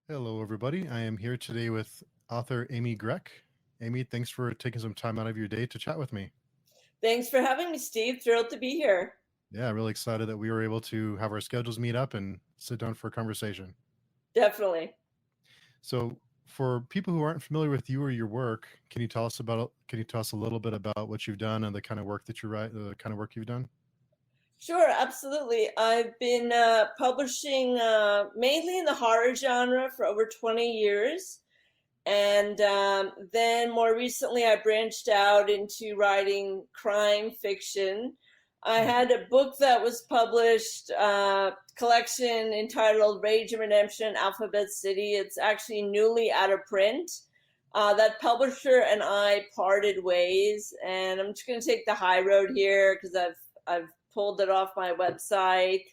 Hello, everybody. I am here today with author Amy Grech. Amy, thanks for taking some time out of your day to chat with me. Thanks for having me, Steve. Thrilled to be here. Yeah, really excited that we were able to have our schedules meet up and sit down for a conversation. Definitely. So, for people who aren't familiar with you or your work, can you tell us a little bit about what you've done and the kind of work that you write, the kind of work you've done? Sure, absolutely. I've been publishing mainly in the horror genre for over 20 years. And then more recently, I branched out into writing crime fiction. I Hmm. had a book that was published, collection entitled Rage and Redemption, Alphabet City. It's actually newly out of print. That publisher and I parted ways, and I'm just going to take the high road here because I've pulled it off my website.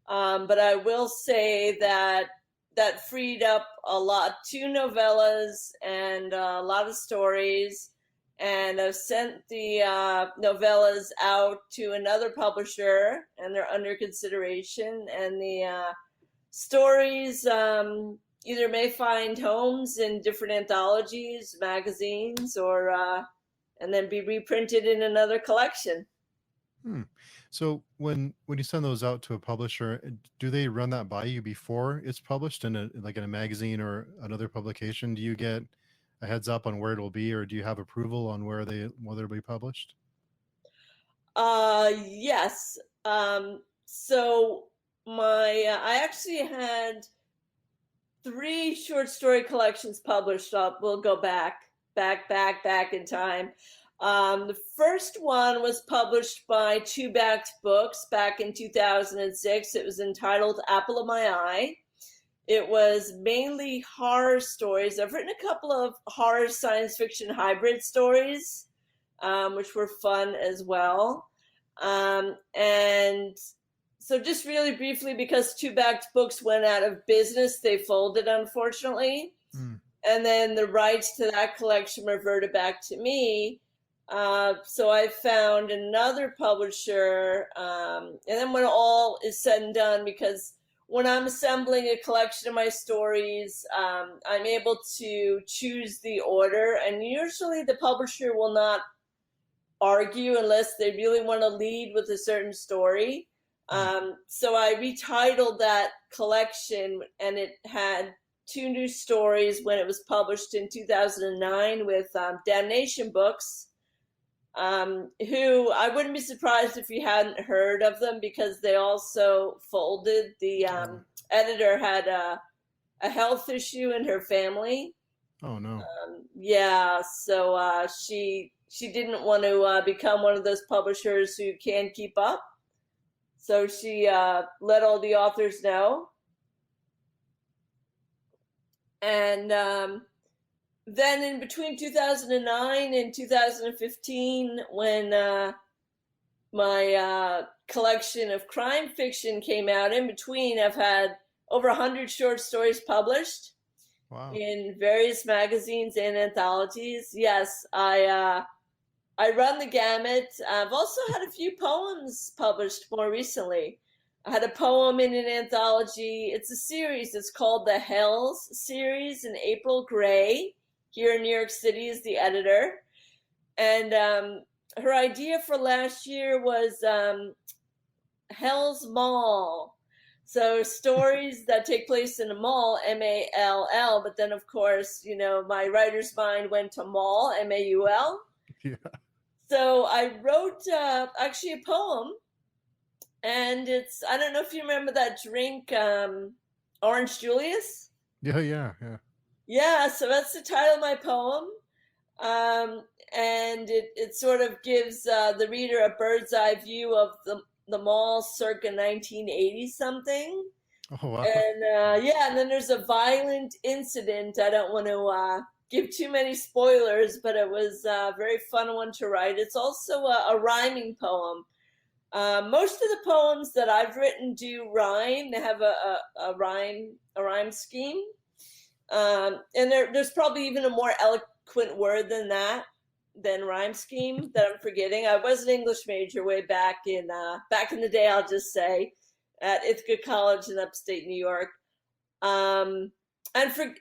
But I will say that that freed up a lot, two novellas and a lot of stories. And I've sent the novellas out to another publisher, and they're under consideration. And the stories either may find homes in different anthologies, magazines, or and then be reprinted in another collection. Hmm. So, when you send those out to a publisher, do they run that by you before it's published in a magazine or another publication? Do you get a heads up on where it'll be, or do you have approval on whether it'll be published? Yes. So my I actually had three short story collections published. We'll go back in time. The first one was published by Two Backed Books back in 2006. It was entitled Apple of My Eye. It was mainly horror stories. I've written a couple of horror science fiction hybrid stories, which were fun as well. And so, just really briefly, because Two Backed Books went out of business, they folded, unfortunately. Hmm. And then the rights to that collection reverted back to me. So I found another publisher. And then, when all is said and done, because when I'm assembling a collection of my stories, I'm able to choose the order. And usually, the publisher will not argue unless they really want to lead with a certain story. Hmm. So I retitled that collection, and it had two new stories when it was published in 2009 with Damnation Books, who I wouldn't be surprised if you hadn't heard of them because they also folded. The Oh, editor had a health issue in her family. oh no. Yeah, so she didn't want to become one of those publishers who can't keep up. So she let all the authors know. And then in between 2009 and 2015, when my collection of crime fiction came out, in between, I've had over 100 short stories published Wow. in various magazines and anthologies. Yes, I run the gamut. I've also had a few poems published more recently. I had a poem in an anthology. It's a series. It's called the Hells series, and April Gray here in New York City is the editor. And her idea for last year was Hell's Mall. So stories that take place in a mall, Mall, but then of course, my writer's mind went to mall, Maul. Yeah. So I wrote actually a poem, and I don't know if you remember that drink, Orange Julius. Yeah, yeah, yeah. Yeah, so that's the title of my poem. Um, and it sort of gives the reader a bird's eye view of the mall circa 1980 something. Oh wow. And yeah, and then there's a violent incident. I don't want to give too many spoilers, but it was a very fun one to write. It's also a rhyming poem. Most of the poems that I've written do rhyme. They have a rhyme scheme, and there's probably even a more eloquent word than that, than rhyme scheme, that I'm forgetting. I was an English major way back in the day. I'll just say at Ithaca College in upstate New York. Um, and for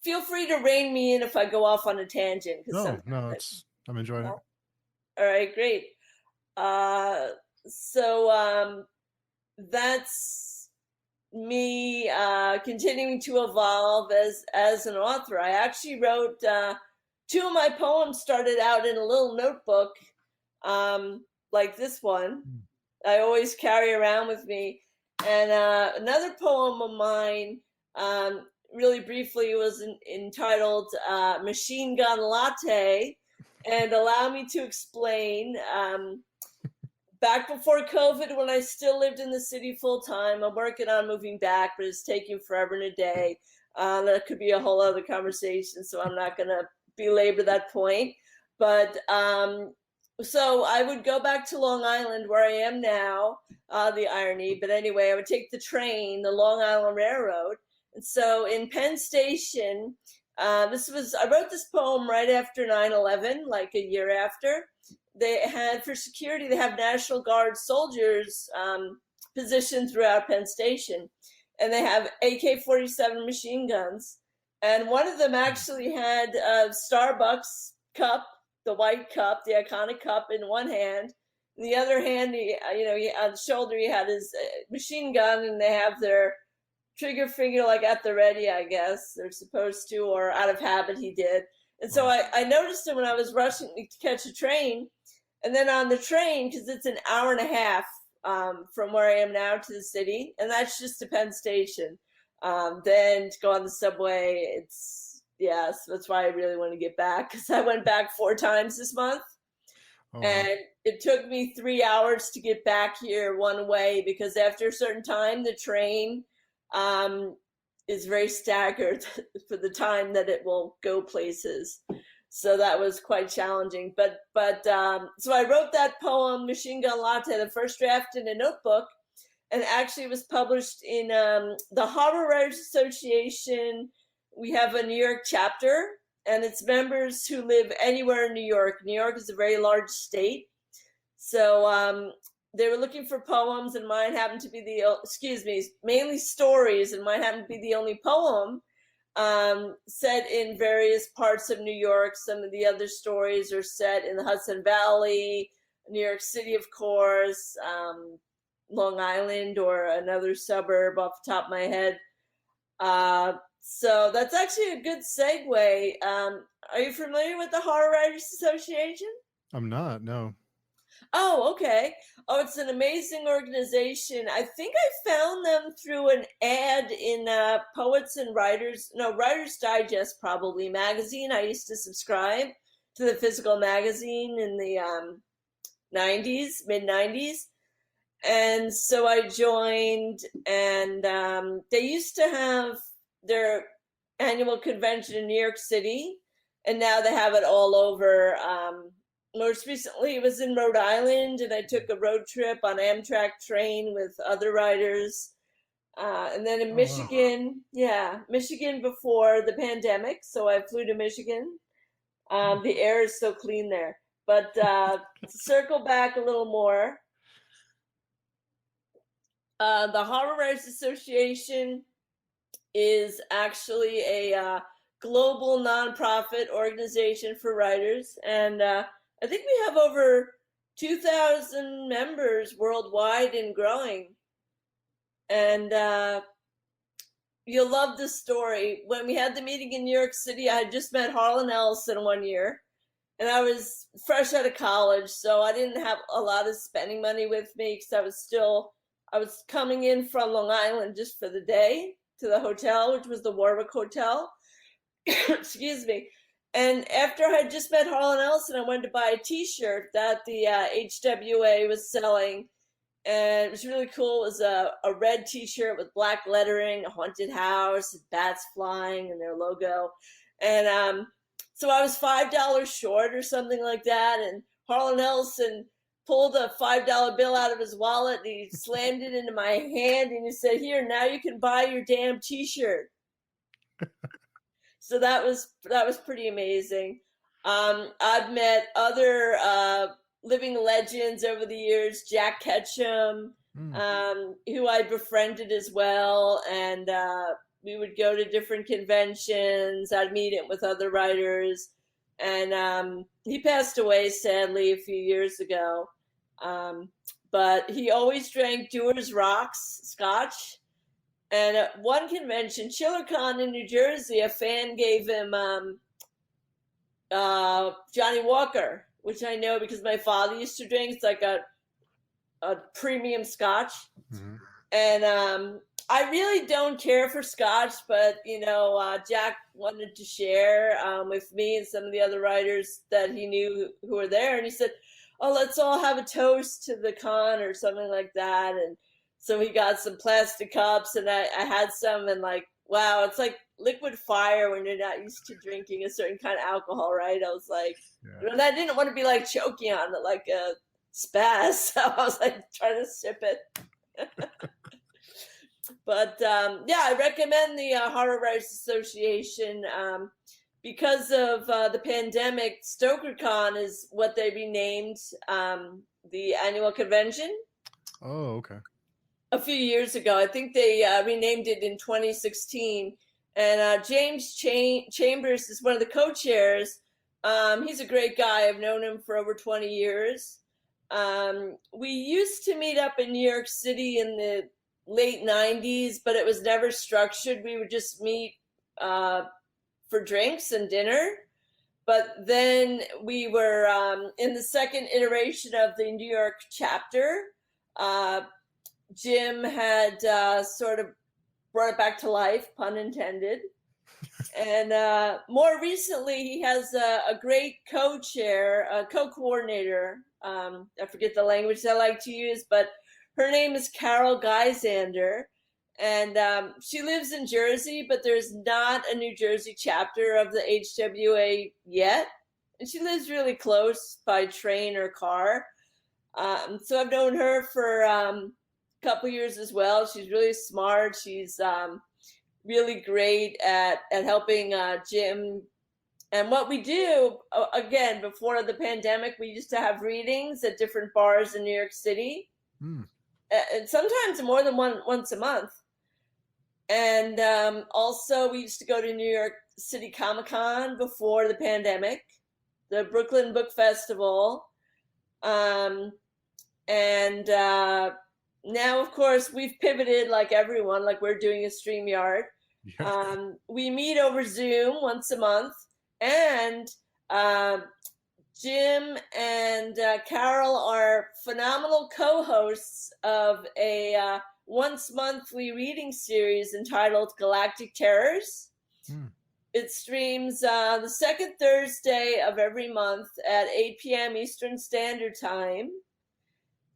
feel free to rein me in if I go off on a tangent, because No, I'm enjoying it. All right, great. So that's me continuing to evolve as an author. I actually wrote two of my poems started out in a little notebook, like this one. I always carry around with me. And another poem of mine, really briefly, was entitled Machine Gun Latte. And allow me to explain. Back before COVID, when I still lived in the city full time, I'm working on moving back, but it's taking forever and a day. That could be a whole other conversation, so I'm not going to belabor that point. But so I would go back to Long Island, where I am now, the irony. But anyway, I would take the train, the Long Island Railroad. And so in Penn Station, I wrote this poem right after 9/11, like a year after. They had, for security, they have National Guard soldiers positioned throughout Penn Station. And they have AK-47 machine guns. And one of them actually had a Starbucks cup, the white cup, the iconic cup, in one hand. In the other hand, he on the shoulder, he had his machine gun, and they have their trigger finger like at the ready, I guess. They're supposed to, or out of habit, he did. And so I noticed him when I was rushing to catch a train. And then on the train, because it's an hour and a half from where I am now to the city, and that's just to Penn Station. Then to go on the subway, so that's why I really want to get back, because I went back 4 times this month. And it took me 3 hours to get back here one way, because after a certain time, the train is very staggered for the time that it will go places. So that was quite challenging. But so I wrote that poem, Machine Gun Latte, the first draft, in a notebook, and actually it was published in the Harbor Writers Association. We have a New York chapter, and it's members who live anywhere in New York. New York is a very large state. So they were looking for poems, and mine happened to be mainly stories, and mine happened to be the only poem set in various parts of New York. Some of the other stories are set in the Hudson Valley, New York City, of course, Long Island, or another suburb off the top of my head. So that's actually a good segue. Are you familiar with the Horror Writers Association? I'm not, no. Oh, okay. Oh, it's an amazing organization. I think I found them through an ad in Writer's Digest, probably, magazine. I used to subscribe to the physical magazine in the mid-90s. And so I joined, and they used to have their annual convention in New York City, and now they have it all over. Most recently, it was in Rhode Island, and I took a road trip on Amtrak train with other writers. And then in Michigan, Michigan before the pandemic, so I flew to Michigan. The air is so clean there. But to circle back a little more, the Harbor Writers Association is actually a global nonprofit organization for writers, and I think we have over 2,000 members worldwide and growing. And you'll love this story. When we had the meeting in New York City, I had just met Harlan Ellison one year, and I was fresh out of college, so I didn't have a lot of spending money with me, because I was coming in from Long Island just for the day to the hotel, which was the Warwick Hotel. Excuse me. And after I had just met Harlan Ellison, I wanted to buy a T-shirt that the HWA was selling. And it was really cool. It was a red T-shirt with black lettering, a haunted house, bats flying, and their logo. And so I was $5 short or something like that. And Harlan Ellison pulled a $5 bill out of his wallet, and he slammed it into my hand, and he said, "Here, now you can buy your damn T-shirt." So that was pretty amazing. I've met other living legends over the years, Jack Ketchum, who I befriended as well, and we would go to different conventions. I'd meet him with other writers, and he passed away sadly a few years ago. But he always drank Dewar's Rocks Scotch. And at one convention, ChillerCon in New Jersey, a fan gave him Johnny Walker, which I know because my father used to drink. It's like a premium Scotch. Mm-hmm. And I really don't care for Scotch, but Jack wanted to share with me and some of the other writers that he knew who were there, and he said, "Oh, let's all have a toast to the con," or something like that. And so he got some plastic cups, and I had some, and like, wow, it's like liquid fire when you're not used to drinking a certain kind of alcohol, right? I was like, and I didn't want to be like choking on it like a spaz, so I was like trying to sip it. But I recommend the Horror Writers Association because of the pandemic. StokerCon is what they renamed the annual convention. Oh, okay. A few years ago, I think they renamed it in 2016. And James Chambers is one of the co-chairs. He's a great guy. I've known him for over 20 years. We used to meet up in New York City in the late 90s, but it was never structured. We would just meet for drinks and dinner. But then we were in the second iteration of the New York chapter. Jim had sort of brought it back to life, pun intended. And more recently, he has a great co-chair, a co-coordinator. I forget the language I like to use, but her name is Carol Geisander, and she lives in Jersey, but there's not a New Jersey chapter of the HWA yet. And she lives really close by train or car. So I've known her for a couple years as well. She's really smart. She's really great at helping Jim. And what we do, again, before the pandemic, we used to have readings at different bars in New York City. And sometimes more than once a month. And also we used to go to New York City Comic-Con before the pandemic, the Brooklyn Book Festival. And now, of course, we've pivoted like everyone, like we're doing a StreamYard. Yeah. We meet over Zoom once a month. And Jim and Carol are phenomenal co-hosts of a once monthly reading series entitled Galactic Terrors. It streams the second Thursday of every month at 8 p.m. Eastern Standard Time.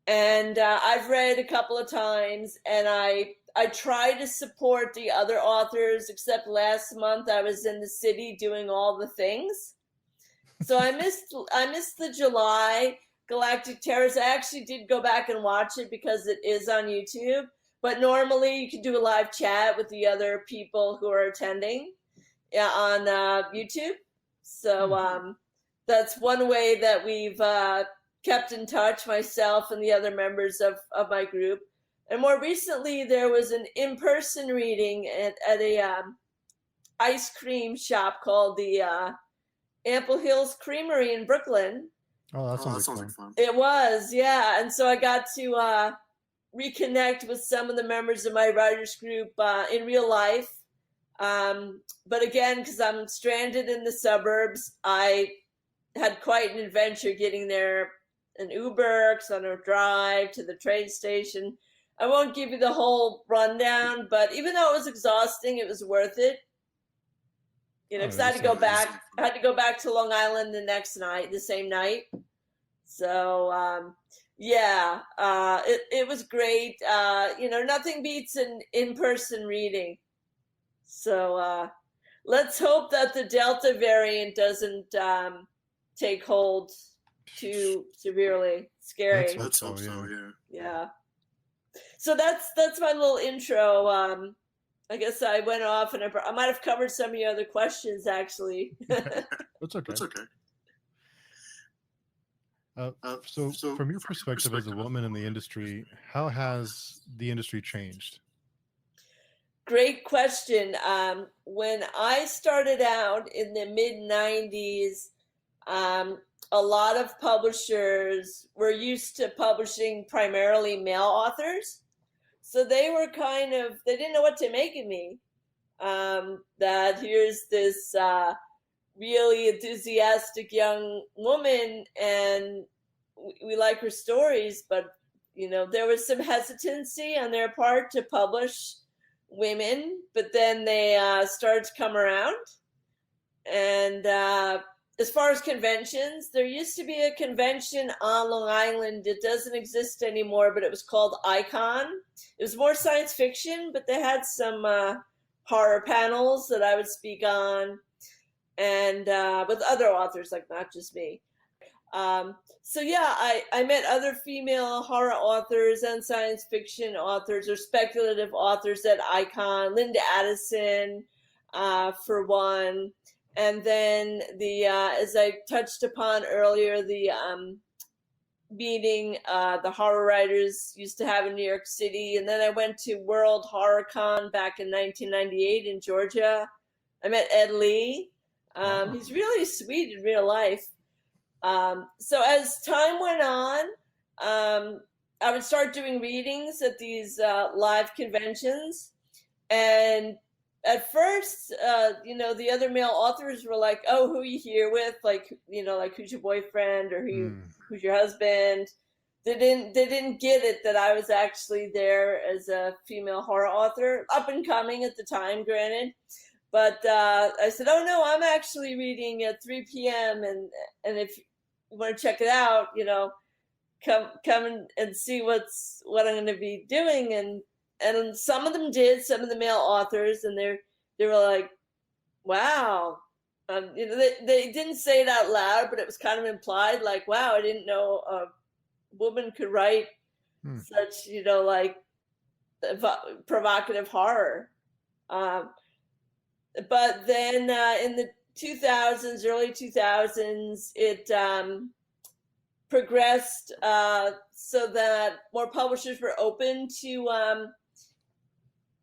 And I've read a couple of times, and I try to support the other authors, except last month I was in the city doing all the things. So I missed the July Galactic Terrors. I actually did go back and watch it because it is on YouTube. But normally you can do a live chat with the other people who are attending on YouTube. So that's one way that we've kept in touch, myself and the other members of my group. And more recently, there was an in-person reading at a ice cream shop called the Ample Hills Creamery in Brooklyn. Oh, that sounds like fun. It was, yeah. And so I got to reconnect with some of the members of my writers group in real life. But again, because I'm stranded in the suburbs, I had quite an adventure getting there. An Uber, because on a drive to the train station. I won't give you the whole rundown, but even though it was exhausting, it was worth it. Because I had to go back. I had to go back to Long Island the same night. So it was great. Nothing beats an in-person reading. So let's hope that the Delta variant doesn't take hold too severely. Scary. Let's hope so. Yeah. So that's my little intro. I guess I went off, and I might have covered some of your other questions, actually. That's okay. That's okay. So from your perspective as a woman in the industry, how has the industry changed? Great question. When I started out in the mid 90s, a lot of publishers were used to publishing primarily male authors. So they were they didn't know what to make of me. That here's this really enthusiastic young woman, and we like her stories, but there was some hesitancy on their part to publish women, but then they started to come around. And as far as conventions, there used to be a convention on Long Island. It doesn't exist anymore, but it was called Icon. It was more science fiction, but they had some horror panels that I would speak on, and with other authors, like not just me. So yeah, I met other female horror authors and science fiction authors or speculative authors at Icon, Linda Addison, for one. And then as I touched upon earlier, the meeting the horror writers used to have in New York City. And then I went to World Horror Con back in 1998 in Georgia. I met Ed Lee. He's really sweet in real life. So as time went on, I would start doing readings at these live conventions. And at first, the other male authors were like, "Oh, who are you here with? Like, like who's your boyfriend or who's your husband?" They didn't get it that I was actually there as a female horror author, up and coming at the time, granted. But I said, "Oh no, I'm actually reading at 3 p.m. and if you want to check it out, come and see what I'm going to be doing." And some of them did, some of the male authors, and they were like, "Wow." They didn't say it out loud, but it was kind of implied, like, "Wow, I didn't know a woman could write such, provocative horror." But then in the 2000s, early 2000s, it progressed so that more publishers were open to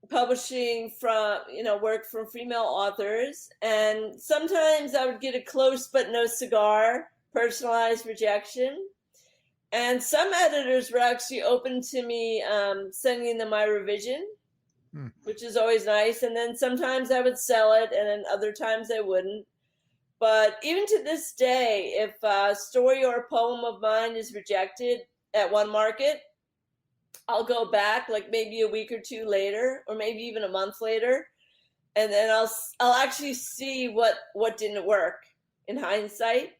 publishing from, work from female authors. And sometimes I would get a close but no cigar, personalized rejection. And some editors were actually open to me sending them my revision, which is always nice. And then sometimes I would sell it, and then other times I wouldn't. But even to this day, if a story or a poem of mine is rejected at one market, I'll go back like maybe a week or two later, or maybe even a month later, and then I'll actually see what didn't work in hindsight.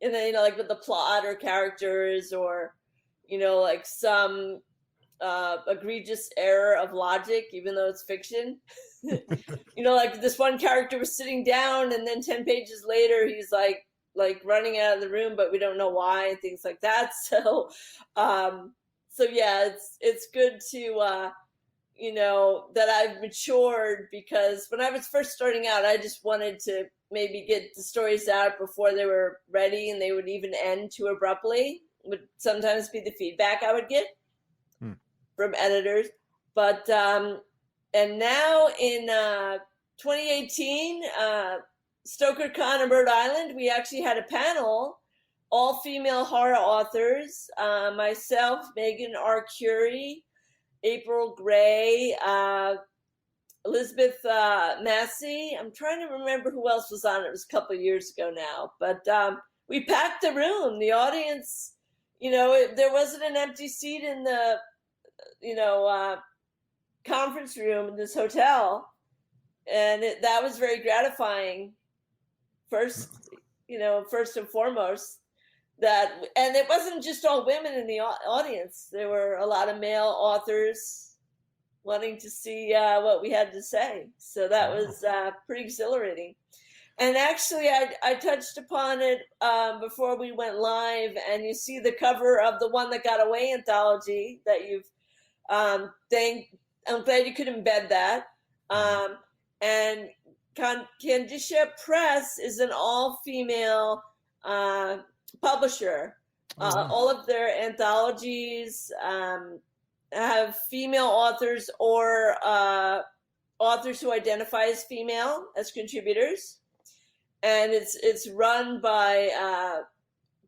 And then, like with the plot or characters, or, like some egregious error of logic, even though it's fiction. Like this one character was sitting down, and then 10 pages later, he's like running out of the room, but we don't know why, and things like that. So yeah, it's good to, that I've matured, because when I was first starting out, I just wanted to maybe get the stories out before they were ready, and they would even end too abruptly, would sometimes be the feedback I would get from editors. But, and now in 2018, StokerCon in Rhode Island, we actually had a panel, all female horror authors, myself, Megan R. Curie, April Gray, Elizabeth Massey. I'm trying to remember who else was on it. It was a couple of years ago now. But we packed the room. The audience, there wasn't an empty seat in the, conference room in this hotel. And that was very gratifying. First and foremost. And it wasn't just all women in the audience. There were a lot of male authors wanting to see what we had to say. So that was pretty exhilarating. And actually, I touched upon it before we went live, and you see the cover of the One That Got Away anthology that you've I'm glad you could embed that. And Candisha Press is an all-female publisher. All of their anthologies have female authors or authors who identify as female as contributors, and it's run by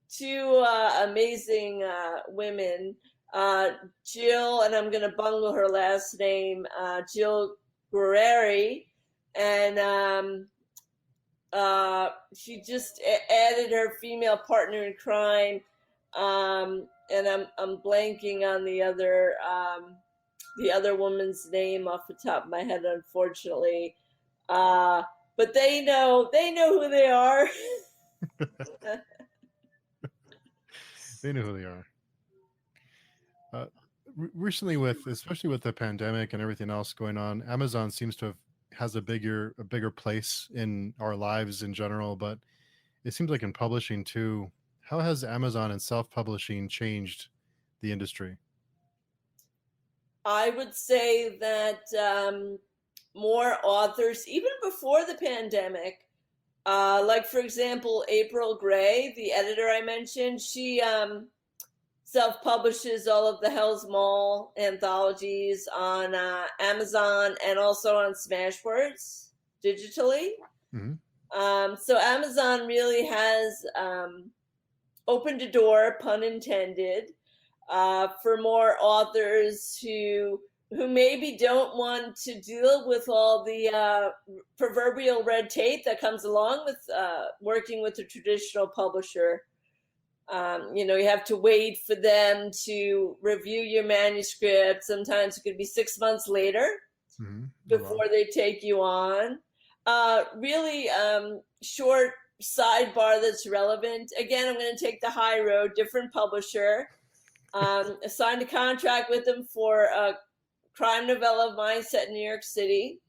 two amazing women, Jill, and I'm going to bungle her last name, Jill Guerreri, and she just added her female partner in crime, and I'm blanking on the other woman's name off the top of my head, unfortunately. But they know who they are. They know who they are. Recently, especially with the pandemic and everything else going on, Amazon seems to has a bigger place in our lives in general, but it seems like in publishing too. How has Amazon and self-publishing changed the industry? I would say that more authors, even before the pandemic, like for example, April Gray, the editor I mentioned, she self-publishes all of the Hell's Mall anthologies on Amazon and also on Smashwords digitally. Mm-hmm. So Amazon really has opened a door, pun intended, for more authors who maybe don't want to deal with all the proverbial red tape that comes along with working with a traditional publisher. You have to wait for them to review your manuscript. Sometimes it could be 6 months later before they take you on. Really short sidebar that's relevant. Again, I'm going to take the high road, different publisher. Signed a contract with them for a crime novella of mine set in New York City,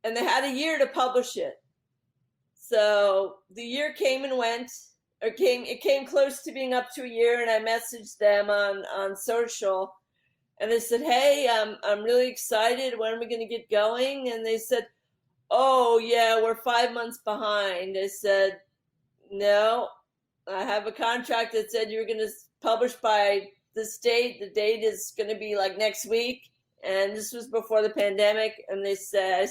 and they had a year to publish it. So the year came and went. It came close to being up to a year, and I messaged them on social, and I said, "Hey, I'm really excited. When are we going to get going?" And they said, "Oh yeah, we're 5 months behind." I said, "No, I have a contract that said you were going to publish by this date. The date is going to be like next week." And this was before the pandemic. And I said,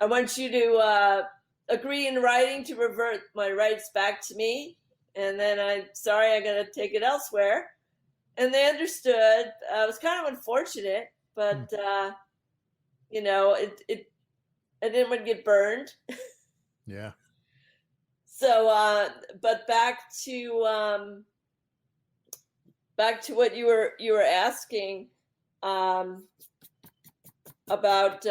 I want you to agree in writing to revert my rights back to me. And then I'm going to take it elsewhere. And they understood. It was kind of unfortunate, but, I didn't want to get burned. Yeah. So, but back to what you were asking about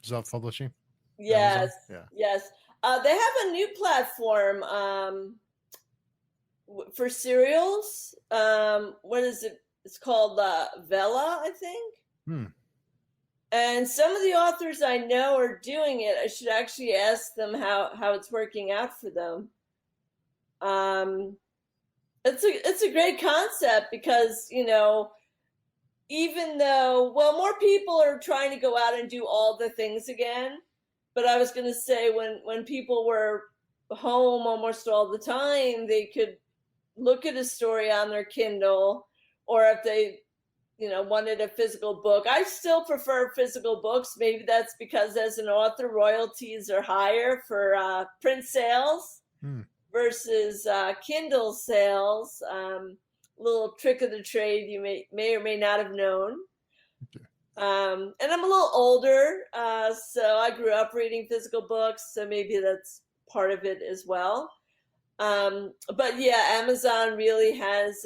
self-publishing. Yes. Yeah. Yes. They have a new platform for serials. What is it? It's called Vela, I think. And some of the authors I know are doing it. I should actually ask them how it's working out for them. It's a great concept because, even though, more people are trying to go out and do all the things again. But I was going to say when people were home almost all the time, they could look at a story on their Kindle, or if they, wanted a physical book. I still prefer physical books. Maybe that's because as an author, royalties are higher for print sales versus Kindle sales. Little trick of the trade you may or may not have known. Okay. And I'm a little older, so I grew up reading physical books, so maybe that's part of it as well. But yeah, Amazon really has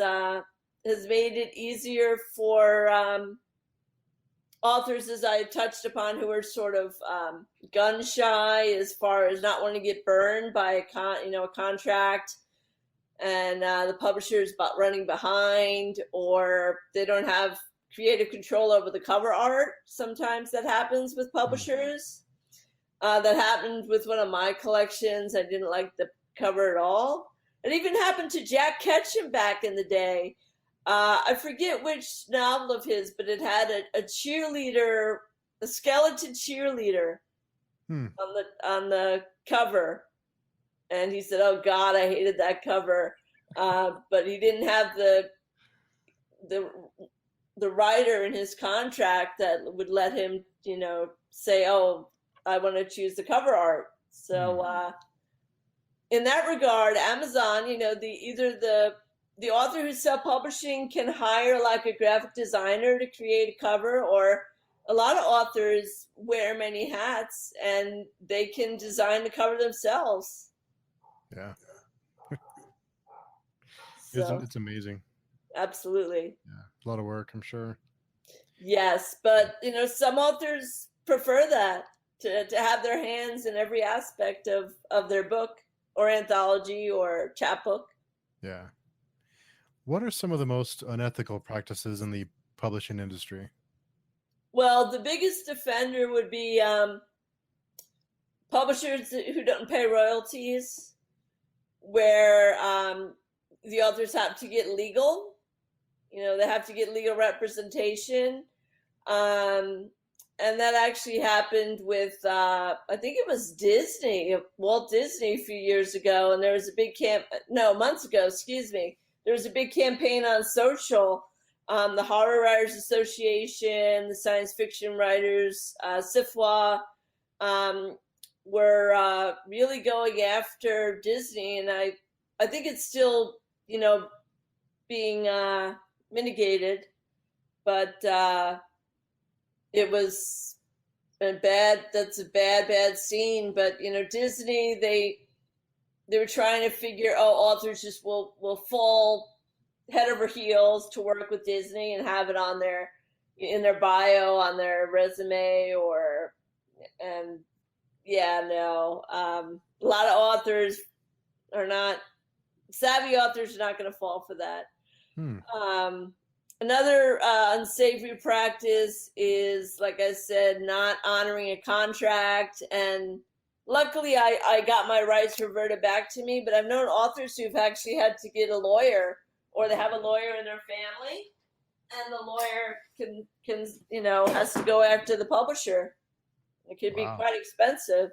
made it easier for authors, as I touched upon, who are sort of gun shy as far as not wanting to get burned by a contract, and the publisher is running behind, or they don't have creative control over the cover art. Sometimes that happens with publishers. That happened with one of my collections. I didn't like the cover at all. It even happened to Jack Ketchum back in the day. I forget which novel of his, but it had a cheerleader, a skeleton cheerleader on the cover. And he said, "Oh God, I hated that cover." But he didn't have the the writer in his contract that would let him, say, "Oh, I want to choose the cover art." So in that regard, Amazon, the author who's self-publishing can hire like a graphic designer to create a cover, or a lot of authors wear many hats and they can design the cover themselves. Yeah. So It's amazing. absolutely. Yeah. A lot of work, I'm sure. Yes, but some authors prefer that to have their hands in every aspect of their book or anthology or chapbook. Yeah. What are some of the most unethical practices in the publishing industry? Well, the biggest offender would be publishers who don't pay royalties, where the authors have to get legal. They have to get legal representation. And that actually happened with, I think it was Disney, Walt Disney, a few years ago. And there was a big months ago, excuse me. There was a big campaign on social. The Horror Writers Association, the Science Fiction Writers, SIFWA, were really going after Disney. And I think it's still, being mitigated. But it was that's a bad scene. But Disney, they were trying to figure, authors just will fall head over heels to work with Disney and have it on in their bio, on their resume, and yeah, no, a lot of authors are not savvy. Authors are not going to fall for that. Another unsavory practice is, like I said, not honoring a contract. And luckily, I got my rights reverted back to me. But I've known authors who've actually had to get a lawyer, or they have a lawyer in their family, and the lawyer can has to go after the publisher. It could be quite expensive.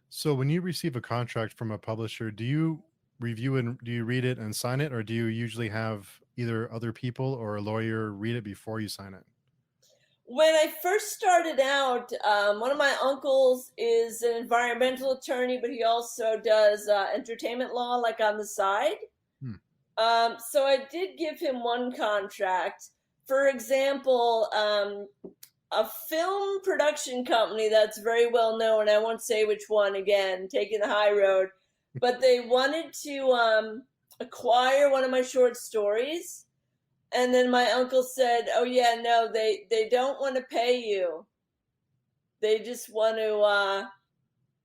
So when you receive a contract from a publisher, do you review it, do you read it and sign it, or do you usually have either other people or a lawyer read it before you sign it? When I first started out, one of my uncles is an environmental attorney, but he also does entertainment law, like on the side. So I did give him one contract. For example, a film production company that's very well known, I won't say which one, again, taking the high road, but they wanted to acquire one of my short stories. And then my uncle said, "Oh yeah, no, they don't want to pay you. They just want to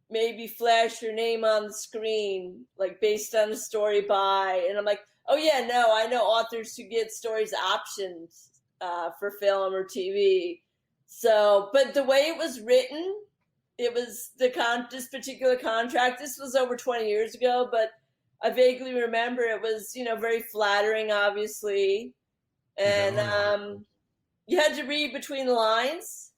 maybe flash your name on the screen, like based on a story by." And I'm like, "Oh yeah, no, I know authors who get stories optioned for film or TV." So, but the way it was written, it was this particular contract. This was over 20 years ago, but I vaguely remember it was, very flattering, obviously. And you had to read between the lines.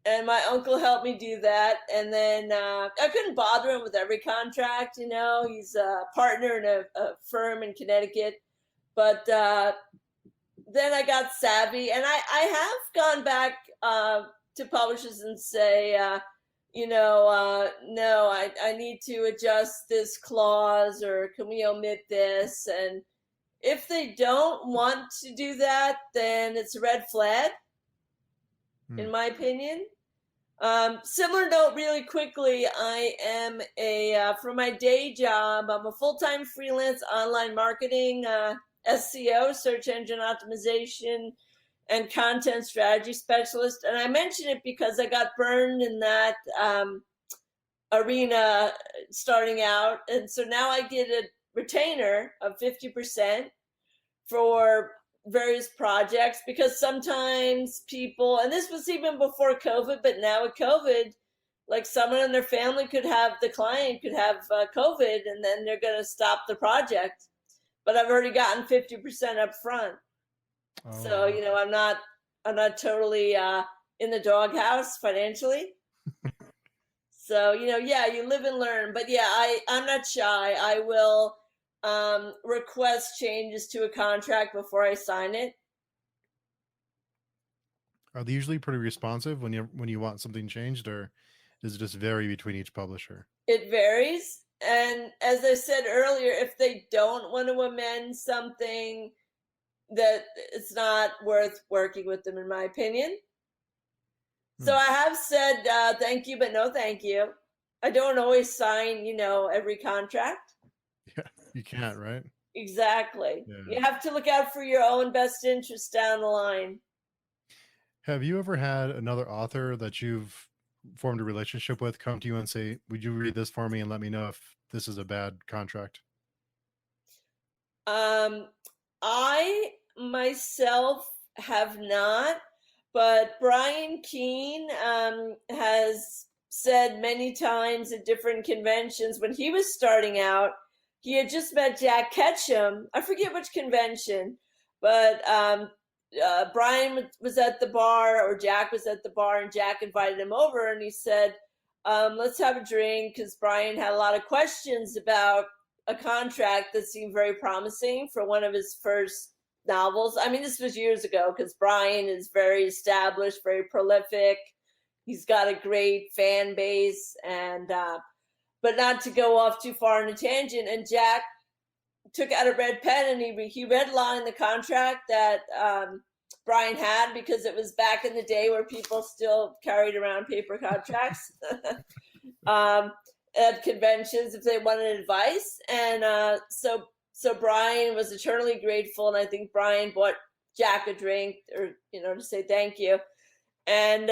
And my uncle helped me do that. And then I couldn't bother him with every contract, He's a partner in a firm in Connecticut. But then I got savvy. And I have gone back to publishers and say, no, I need to adjust this clause, or can we omit this? And if they don't want to do that, then it's a red flag, in my opinion. Similar note, really quickly, I am for my day job, I'm a full-time freelance online marketing, SEO, search engine optimization, and content strategy specialist. And I mention it because I got burned in that arena starting out. And so now I get a retainer of 50% for various projects, because sometimes people, and this was even before COVID, but now with COVID, like someone in their family the client could have COVID, and then they're going to stop the project. But I've already gotten 50% up front. Oh. So, I'm not totally in the doghouse financially. So, yeah, you live and learn. But yeah, I'm not shy. I will request changes to a contract before I sign it. Are they usually pretty responsive when you want something changed, or does it just vary between each publisher? It varies. And as I said earlier, if they don't want to amend something, that it's not worth working with them, in my opinion. So I have said thank you, but no thank you. I don't always sign, every contract. Yeah, you can't, right? Exactly. Yeah. You have to look out for your own best interest down the line. Have you ever had another author that you've formed a relationship with come to you and say, "Would you read this for me and let me know if this is a bad contract?" Um, I myself have not, but Brian Keene has said many times at different conventions when he was starting out, he had just met Jack Ketchum. I forget which convention, but Brian was at the bar, or Jack was at the bar, and Jack invited him over, and he said, let's have a drink, because Brian had a lot of questions about a contract that seemed very promising for one of his first novels. I mean, this was years ago, because Brian is very established, very prolific. He's got a great fan base, and but not to go off too far on a tangent. And Jack took out a red pen and he redlined the contract that Brian had, because it was back in the day where people still carried around paper contracts. At conventions if they wanted advice, and so Brian was eternally grateful, and I think Brian bought Jack a drink, or to say thank you, and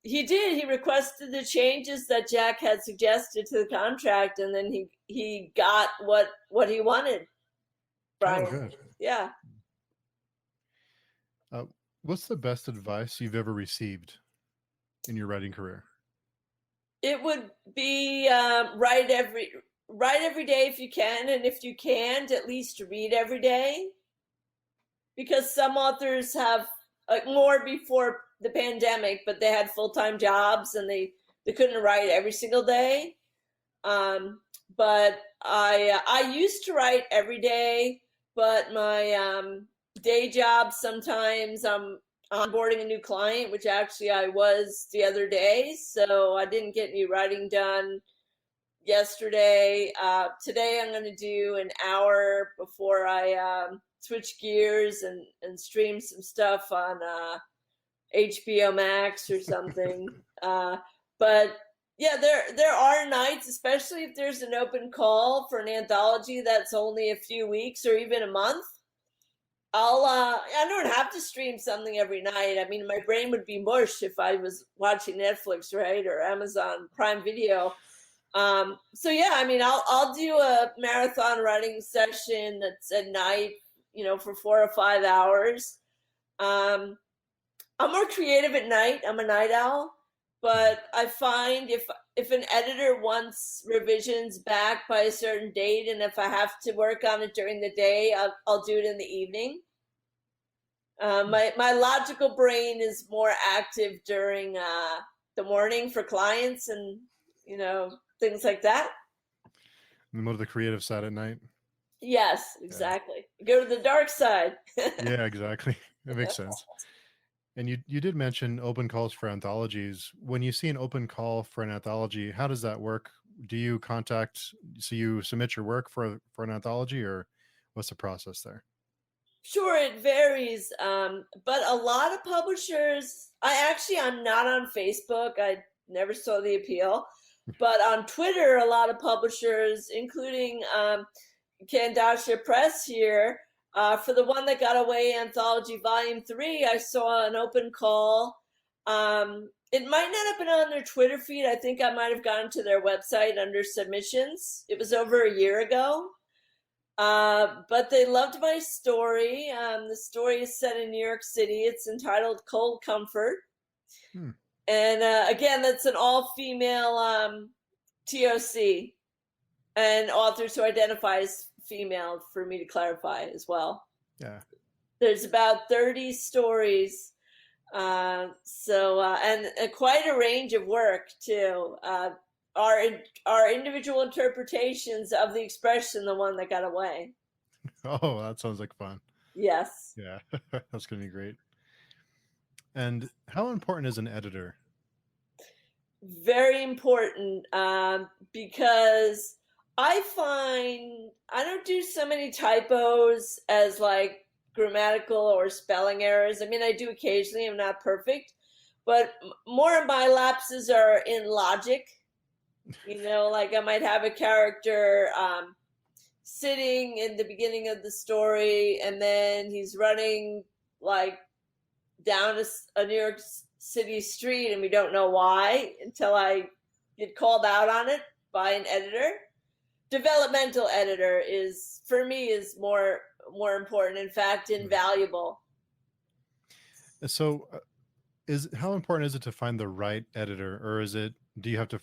he requested the changes that Jack had suggested to the contract, and then he got what he wanted. Brian. Oh, good. Yeah. What's the best advice you've ever received in your writing career? It would be write every day if you can, and if you can't, at least read every day, because some authors have more before the pandemic, but they had full-time jobs and they couldn't write every single day. But I used to write every day, but my day job, sometimes I'm onboarding a new client, which actually I was the other day, so I didn't get any writing done yesterday. Today I'm going to do an hour before I switch gears and stream some stuff on HBO Max or something. But yeah, there are nights, especially if there's an open call for an anthology that's only a few weeks or even a month. I don't have to stream something every night. I mean, my brain would be mush if I was watching Netflix, right, or Amazon Prime Video. So yeah, I mean, I'll do a marathon writing session that's at night, for 4 or 5 hours. I'm more creative at night. I'm a night owl, but I find if an editor wants revisions back by a certain date, and if I have to work on it during the day, I'll do it in the evening. My logical brain is more active during the morning for clients and things like that. And more of the creative side at night. Yes, exactly. Yeah. Go to the dark side. Yeah, exactly. That makes sense. And you did mention open calls for anthologies. When you see an open call for an anthology, how does that work? Do you so you submit your work for an anthology, or what's the process there? Sure, it varies. But a lot of publishers, I'm not on Facebook. I never saw the appeal. But on Twitter, a lot of publishers, including Kandasha Press here, for the One That Got Away Anthology Volume 3, I saw an open call. It might not have been on their Twitter feed. I think I might have gone to their website under submissions. It was over a year ago. But they loved my story. The story is set in New York City. It's entitled Cold Comfort. And again, that's an all-female TOC, and authors who identify as female, for me to clarify as well. Yeah. There's about 30 stories. And quite a range of work too. Our individual interpretations of the expression, the one that got away. Oh, that sounds like fun. Yes. Yeah, that's going to be great. And how important is an editor? Very important, because I find I don't do so many typos as like grammatical or spelling errors. I mean, I do occasionally, I'm not perfect, but more of my lapses are in logic. Like I might have a character sitting in the beginning of the story, and then he's running like down a New York City street, and we don't know why until I get called out on it by an editor. Developmental editor is for me is more important. In fact, invaluable. So, is how important is it to find the right editor, or is it do you have to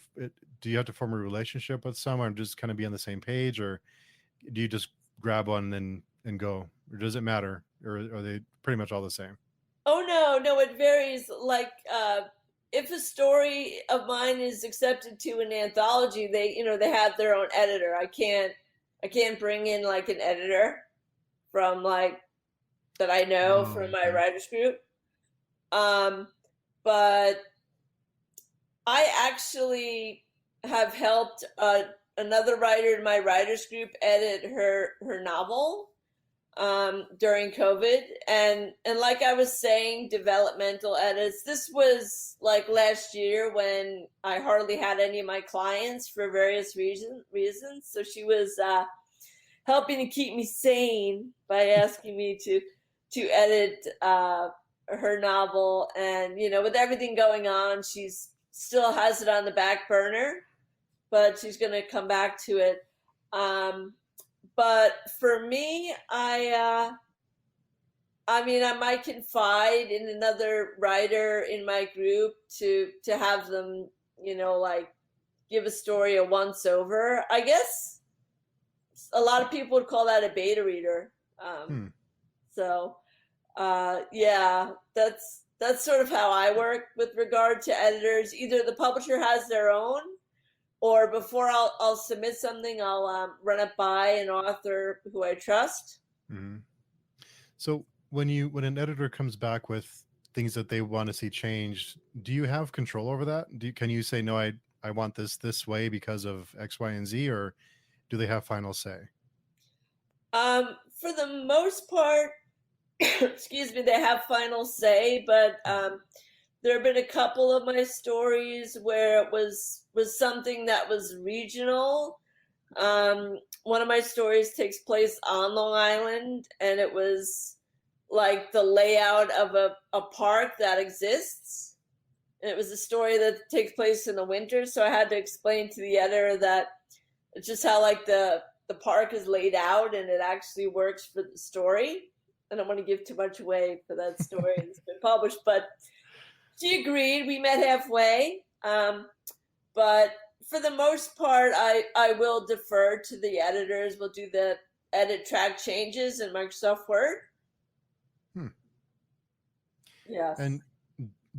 do you have to form a relationship with someone, and just kind of be on the same page, or do you just grab one and go, or does it matter, or are they pretty much all the same? Oh no, it varies. Like if a story of mine is accepted to an anthology, they have their own editor. I can't bring in like an editor from like that I know Oh, from my okay. writers group. But I actually have helped another writer in my writers group edit her novel during COVID, and like I was saying, developmental edits. This was like last year when I hardly had any of my clients for various reasons. So she was helping to keep me sane by asking me to edit her novel, and with everything going on, she's still has it on the back burner, but she's going to come back to it. Um, but for me, I mean, I might confide in another writer in my group to have them, like give a story a once over. I guess a lot of people would call that a beta reader. Um, Hmm. so yeah, that's sort of how I work with regard to editors. Either the publisher has their own, or before I'll submit something, I'll run it by an author who I trust. Hmm. So when an editor comes back with things that they want to see changed, do you have control over that? Can you say no? I want this way because of X, Y, and Z, or do they have final say? For the most part, excuse me, they have final say, but there have been a couple of my stories where it was something that was regional. One of my stories takes place on Long Island, and it was like the layout of a park that exists. And it was a story that takes place in the winter, so I had to explain to the editor that it's just how like the park is laid out, and it actually works for the story. I don't want to give too much away for that story that's been published, but she agreed. We met halfway. But for the most part, I will defer to the editors. We'll do the edit track changes in Microsoft Word. Hmm. Yes, And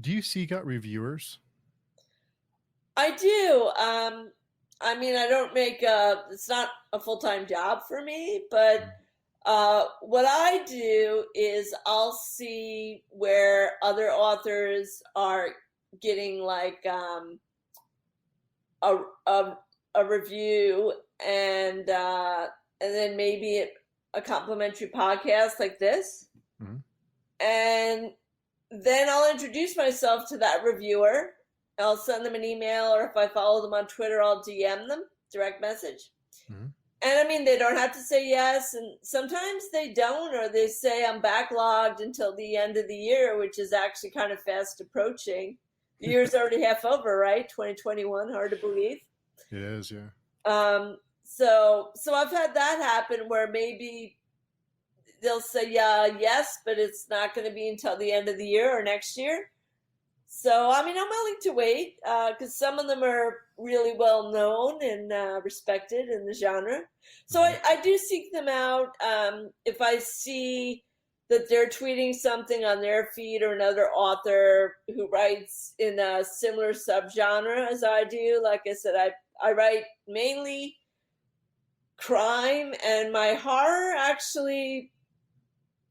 do you seek out reviewers? I do. I mean, I don't make it's not a full time job for me, but what I do is I'll see where other authors are getting like a, a, a review, and then maybe a complimentary podcast like this, Mhm. and then I'll introduce myself to that reviewer. I'll send them an email, or if I follow them on Twitter, I'll DM them, direct message. Mhm. And I mean, they don't have to say yes, and sometimes they don't, or they say I'm backlogged until the end of the year, which is actually kind of fast approaching. The year's already half over, right? 2021, hard to believe. It is, yeah. So I've had that happen where maybe they'll say yes, but it's not going to be until the end of the year or next year. So I mean, I'm willing to wait because some of them are really well known and respected in the genre. So Mhm. I do seek them out. If I see that they're tweeting something on their feed, or another author who writes in a similar subgenre as I do, like I said, I write mainly crime, and my horror actually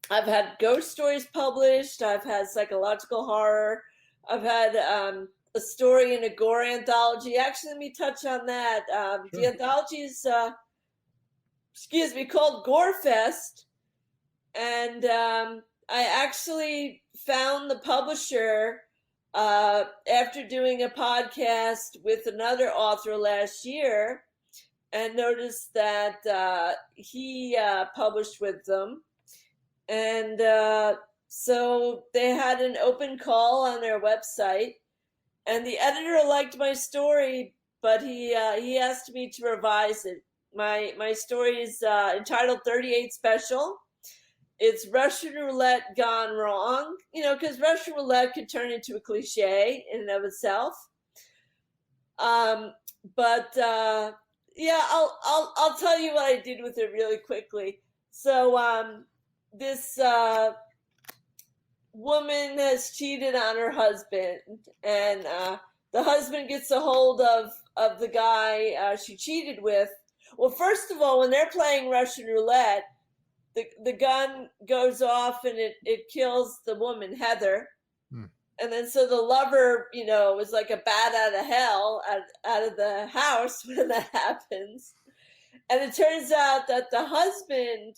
I've had ghost stories published. I've had psychological horror. I've had a story in a gore anthology. Actually, let me touch on that. The Sure. anthology is, called Gore Fest, and I actually found the publisher after doing a podcast with another author last year, and noticed that he published with them. And so they had an open call on their website, and the editor liked my story, but he asked me to revise it. My story is entitled 38 Special. It's Russian roulette gone wrong, because Russian roulette could turn into a cliche in and of itself. But yeah, I'll tell you what I did with it really quickly. So this woman has cheated on her husband, and the husband gets a hold of the guy she cheated with. Well, first of all, when they're playing Russian roulette, the gun goes off and it kills the woman, Heather. And then so the lover, is like a bat out of hell, out of the house when that happens. And it turns out that the husband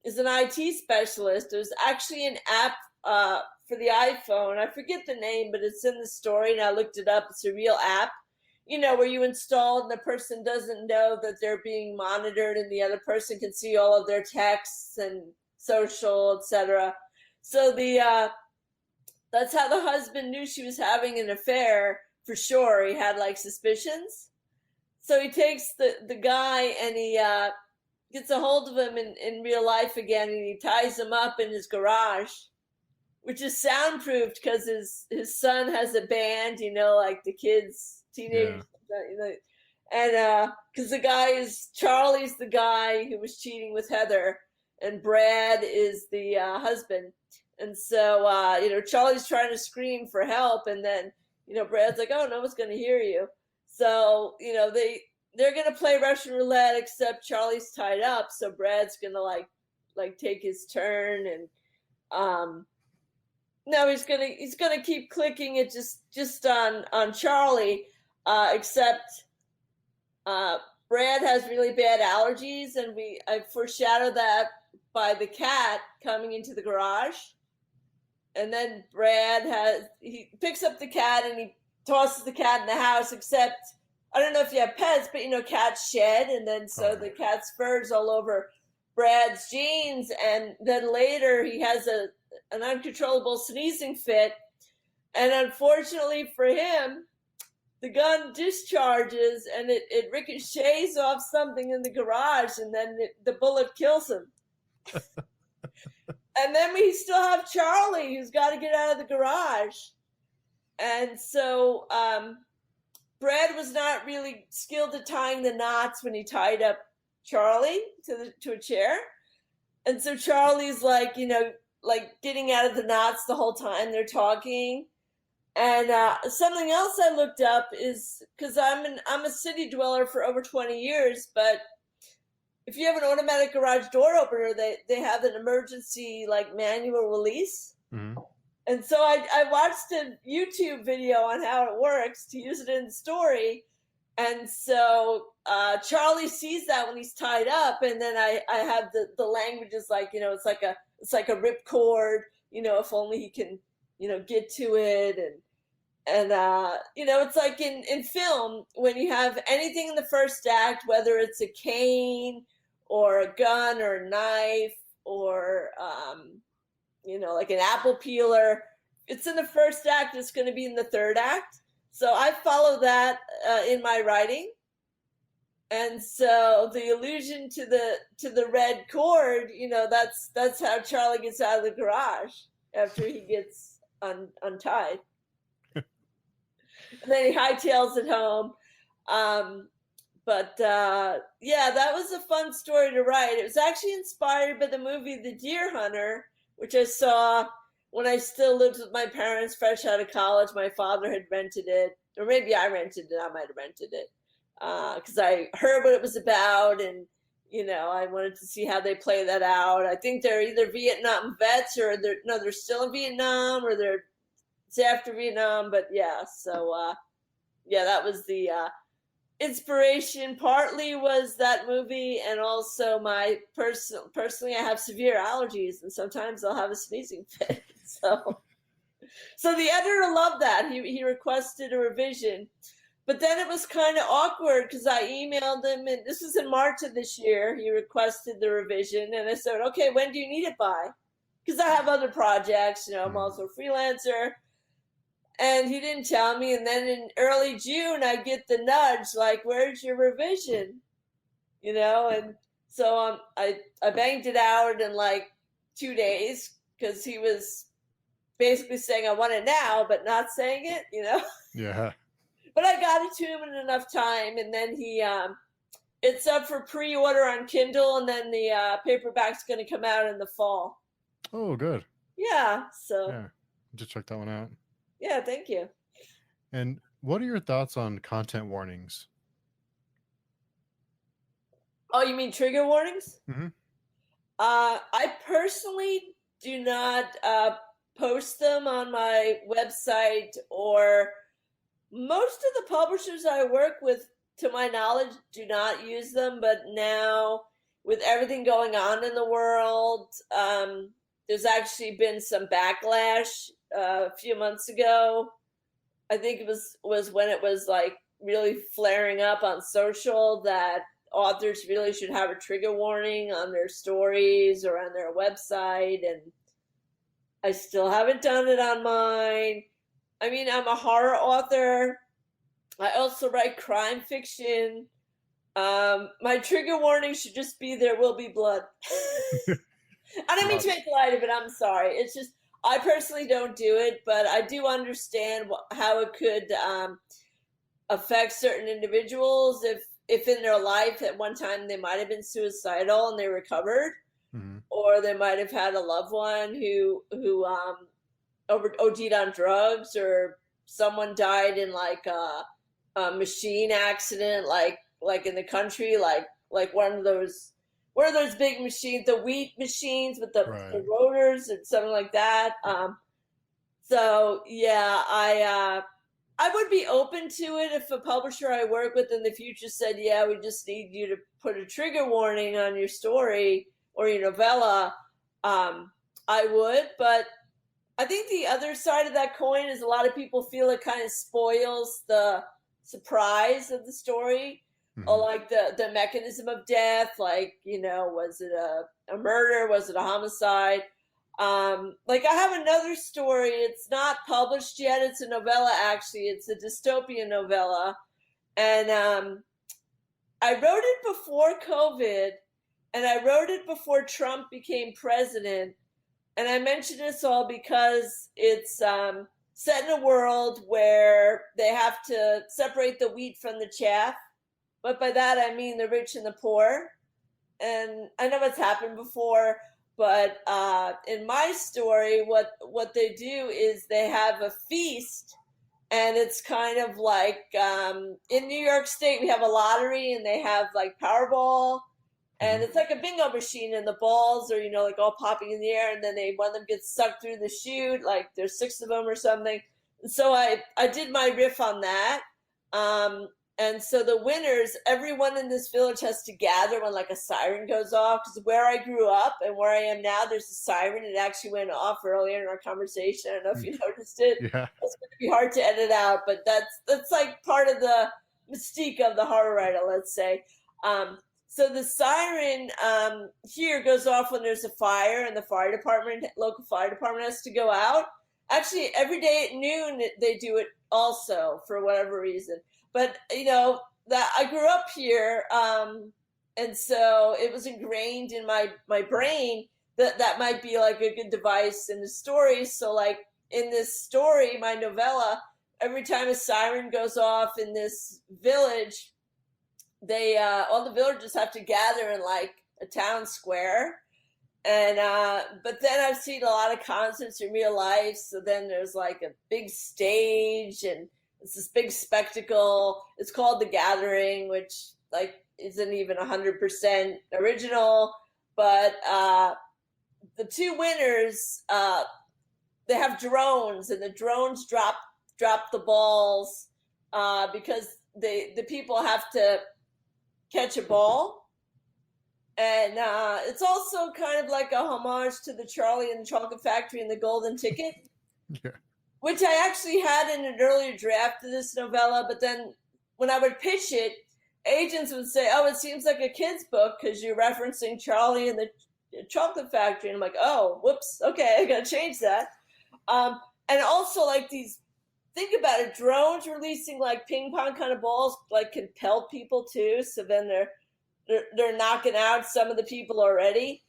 is an IT specialist. There's actually an app for the iPhone. I forget the name, but it's in the story, and I looked it up. It's a real app, where you install and the person doesn't know that they're being monitored, and the other person can see all of their texts and social, etc. So that's how the husband knew she was having an affair for sure. He had like suspicions. So he takes the guy and he gets a hold of him in real life again, and he ties him up in his garage, which is soundproofed because his son has a band, like the kids, teenagers, and because Charlie's the guy who was cheating with Heather, and Brad is the husband. And so, Charlie's trying to scream for help, and then, Brad's like, "Oh, no one's going to hear you." So, they're going to play Russian roulette, except Charlie's tied up, so Brad's going to like take his turn, and no, he's gonna keep clicking it just on Charlie, except Brad has really bad allergies, and I foreshadowed that by the cat coming into the garage. And then he picks up the cat and he tosses the cat in the house, except I don't know if you have pets, but cats shed, and then so the cat's fur is all over Brad's jeans, and then later he has an uncontrollable sneezing fit, and unfortunately for him, the gun discharges and it ricochets off something in the garage, and then the bullet kills him. And then we still have Charlie, who's got to get out of the garage. And so Brad was not really skilled at tying the knots when he tied up Charlie to a chair. And so Charlie's like getting out of the knots the whole time they're talking. And something else I looked up is, because I'm a city dweller for over 20 years, but if you have an automatic garage door opener, they have an emergency manual release. Mm-hmm. And so I watched a YouTube video on how it works to use it in the story. And so Charlie sees that when he's tied up, and then I have the language is it's like a ripcord, if only he can get to it, and it's like in film, when you have anything in the first act, whether it's a cane or a gun or a knife or like an apple peeler, it's in the first act, it's going to be in the third act. So I follow that in my writing. And so the allusion to the red cord, that's how Charlie gets out of the garage after he gets untied. And then he hightails it home. But yeah, that was a fun story to write. It was actually inspired by the movie The Deer Hunter, which I saw when I still lived with my parents fresh out of college. My father had rented it, or maybe I rented it. I might have rented it because I heard what it was about, and I wanted to see how they play that out. I think they're either Vietnam vets or they're still in Vietnam, or it's after Vietnam. But yeah, so that was the inspiration. Partly was that movie, and also my personally, I have severe allergies, and sometimes I'll have a sneezing fit. So the editor loved that. He requested a revision. But then it was kind of awkward because I emailed him, and this was in March of this year. He requested the revision, and I said, okay, when do you need it by? Because I have other projects, I'm also a freelancer. And he didn't tell me. And then in early June, I get the nudge, like, where's your revision? And so I banged it out in like 2 days because he was basically saying I want it now, but not saying it, Yeah. But I got it to him in enough time, and then it's up for pre-order on Kindle, and then the paperback's going to come out in the fall. Oh, good. Yeah, so. Yeah, just check that one out. Yeah, thank you. And what are your thoughts on content warnings? Oh, you mean trigger warnings? Mm-hmm. I personally do not post them on my website, or most of the publishers I work with, to my knowledge, do not use them. But now, with everything going on in the world, there's actually been some backlash a few months ago. I think it was when it was like really flaring up on social, that authors really should have a trigger warning on their stories or on their website. And I still haven't done it on mine. I mean, I'm a horror author. I also write crime fiction. My trigger warning should just be there will be blood. I don't mean to make light of it. I'm sorry. It's just, I personally don't do it, but I do understand how it could affect certain individuals if in their life at one time they might have been suicidal and they recovered, or they might have had a loved one who OD'd on drugs, or someone died in like a machine accident, like in the country, like one of those big machines, the wheat machines with the rotors and something like that. So yeah, I would be open to it if a publisher I work with in the future said, yeah, we just need you to put a trigger warning on your story or your novella. I would, but I think the other side of that coin is a lot of people feel it kind of spoils the surprise of the story. Or like the mechanism of death, like, was it a murder? Was it a homicide? Like I have another story. It's not published yet. It's a novella, actually. It's a dystopian novella. And I wrote it before COVID, and I wrote it before Trump became president. And I mention this all because it's set in a world where they have to separate the wheat from the chaff. But by that, I mean the rich and the poor. And I know it's happened before, but in my story, what they do is they have a feast, and it's kind of like in New York State, we have a lottery, and they have like Powerball, and it's like a bingo machine, and the balls are, like all popping in the air, and then one of them gets sucked through the chute, like there's 6 of them or something. And so I did my riff on that. And so the winners, everyone in this village has to gather when like a siren goes off, because where I grew up and where I am now, there's a siren. It actually went off earlier in our conversation. I don't know if you noticed it. Yeah. It's going to be hard to edit out, but that's like part of the mystique of the horror writer, let's say. So the siren here goes off when there's a fire, and the local fire department has to go out. Actually, every day at noon, they do it also for whatever reason. But, that I grew up here, and so it was ingrained in my brain that might be like a good device in the story. So like in this story, my novella, every time a siren goes off in this village, they all the villagers have to gather in like a town square. And but then I've seen a lot of concerts in real life. So then there's like a big stage, and it's this big spectacle. It's called The Gathering, which like isn't even 100% original, but the two winners, they have drones, and the drones drop the balls because the people have to catch a ball. And it's also kind of like a homage to the Charlie and the Chocolate Factory and the Golden Ticket, Yeah. which I actually had in an earlier draft of this novella. But then when I would pitch it, agents would say, "Oh, it seems like a kid's book because you're referencing Charlie and the Chocolate Factory." And I'm like, "Oh, whoops. Okay, I got to change that." And also, like, these, think about it, drones releasing like ping pong kind of balls like can pelt people too. So then they're knocking out some of the people already.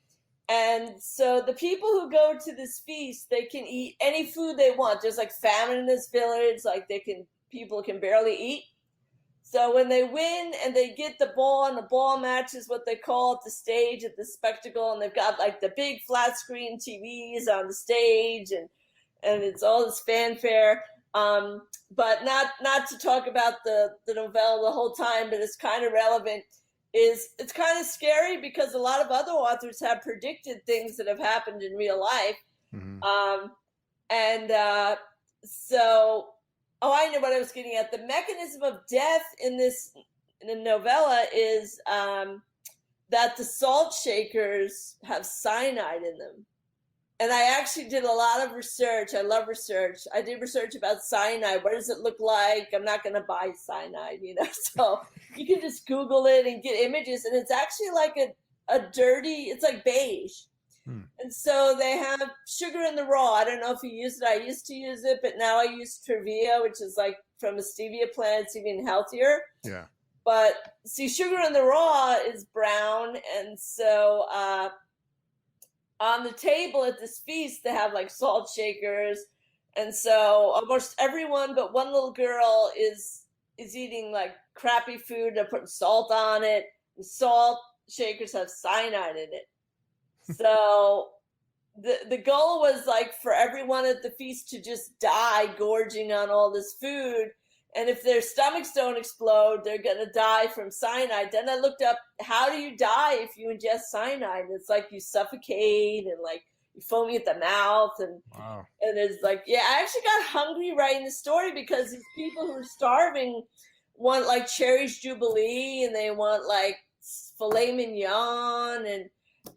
And so the people who go to this feast, they can eat any food they want. There's like famine in this village, like people can barely eat. So when they win and they get the ball, and the ball match is what they call at the stage at the spectacle, and they've got like the big flat screen TVs on the stage, and it's all this fanfare. But not to talk about the novella the whole time, but it's kind of relevant. It's kind of scary because a lot of other authors have predicted things that have happened in real life. Mm-hmm. So, I know what I was getting at. The mechanism of death in the novella is that the salt shakers have cyanide in them. And I actually did a lot of research. I love research. I did research about cyanide. What does it look like? I'm not going to buy cyanide, So you can just Google it and get images. And it's actually like a dirty, it's like beige. And so they have sugar in the raw. I don't know if you use it. I used to use it, but now I use Trevia, which is like from a stevia plant. It's even healthier. Yeah. But see, sugar in the raw is brown. And so on the table at this feast, they have like salt shakers. And so almost everyone but one little girl is eating like crappy food. They're putting salt on it. And salt shakers have cyanide in it. So the goal was like for everyone at the feast to just die gorging on all this food. And if their stomachs don't explode, they're going to die from cyanide. Then I looked up, how do you die if you ingest cyanide? It's like you suffocate and like you foamy at the mouth. And wow. And it's like, yeah, I actually got hungry writing the story because these people who are starving want like Cherry's Jubilee, and they want like filet mignon,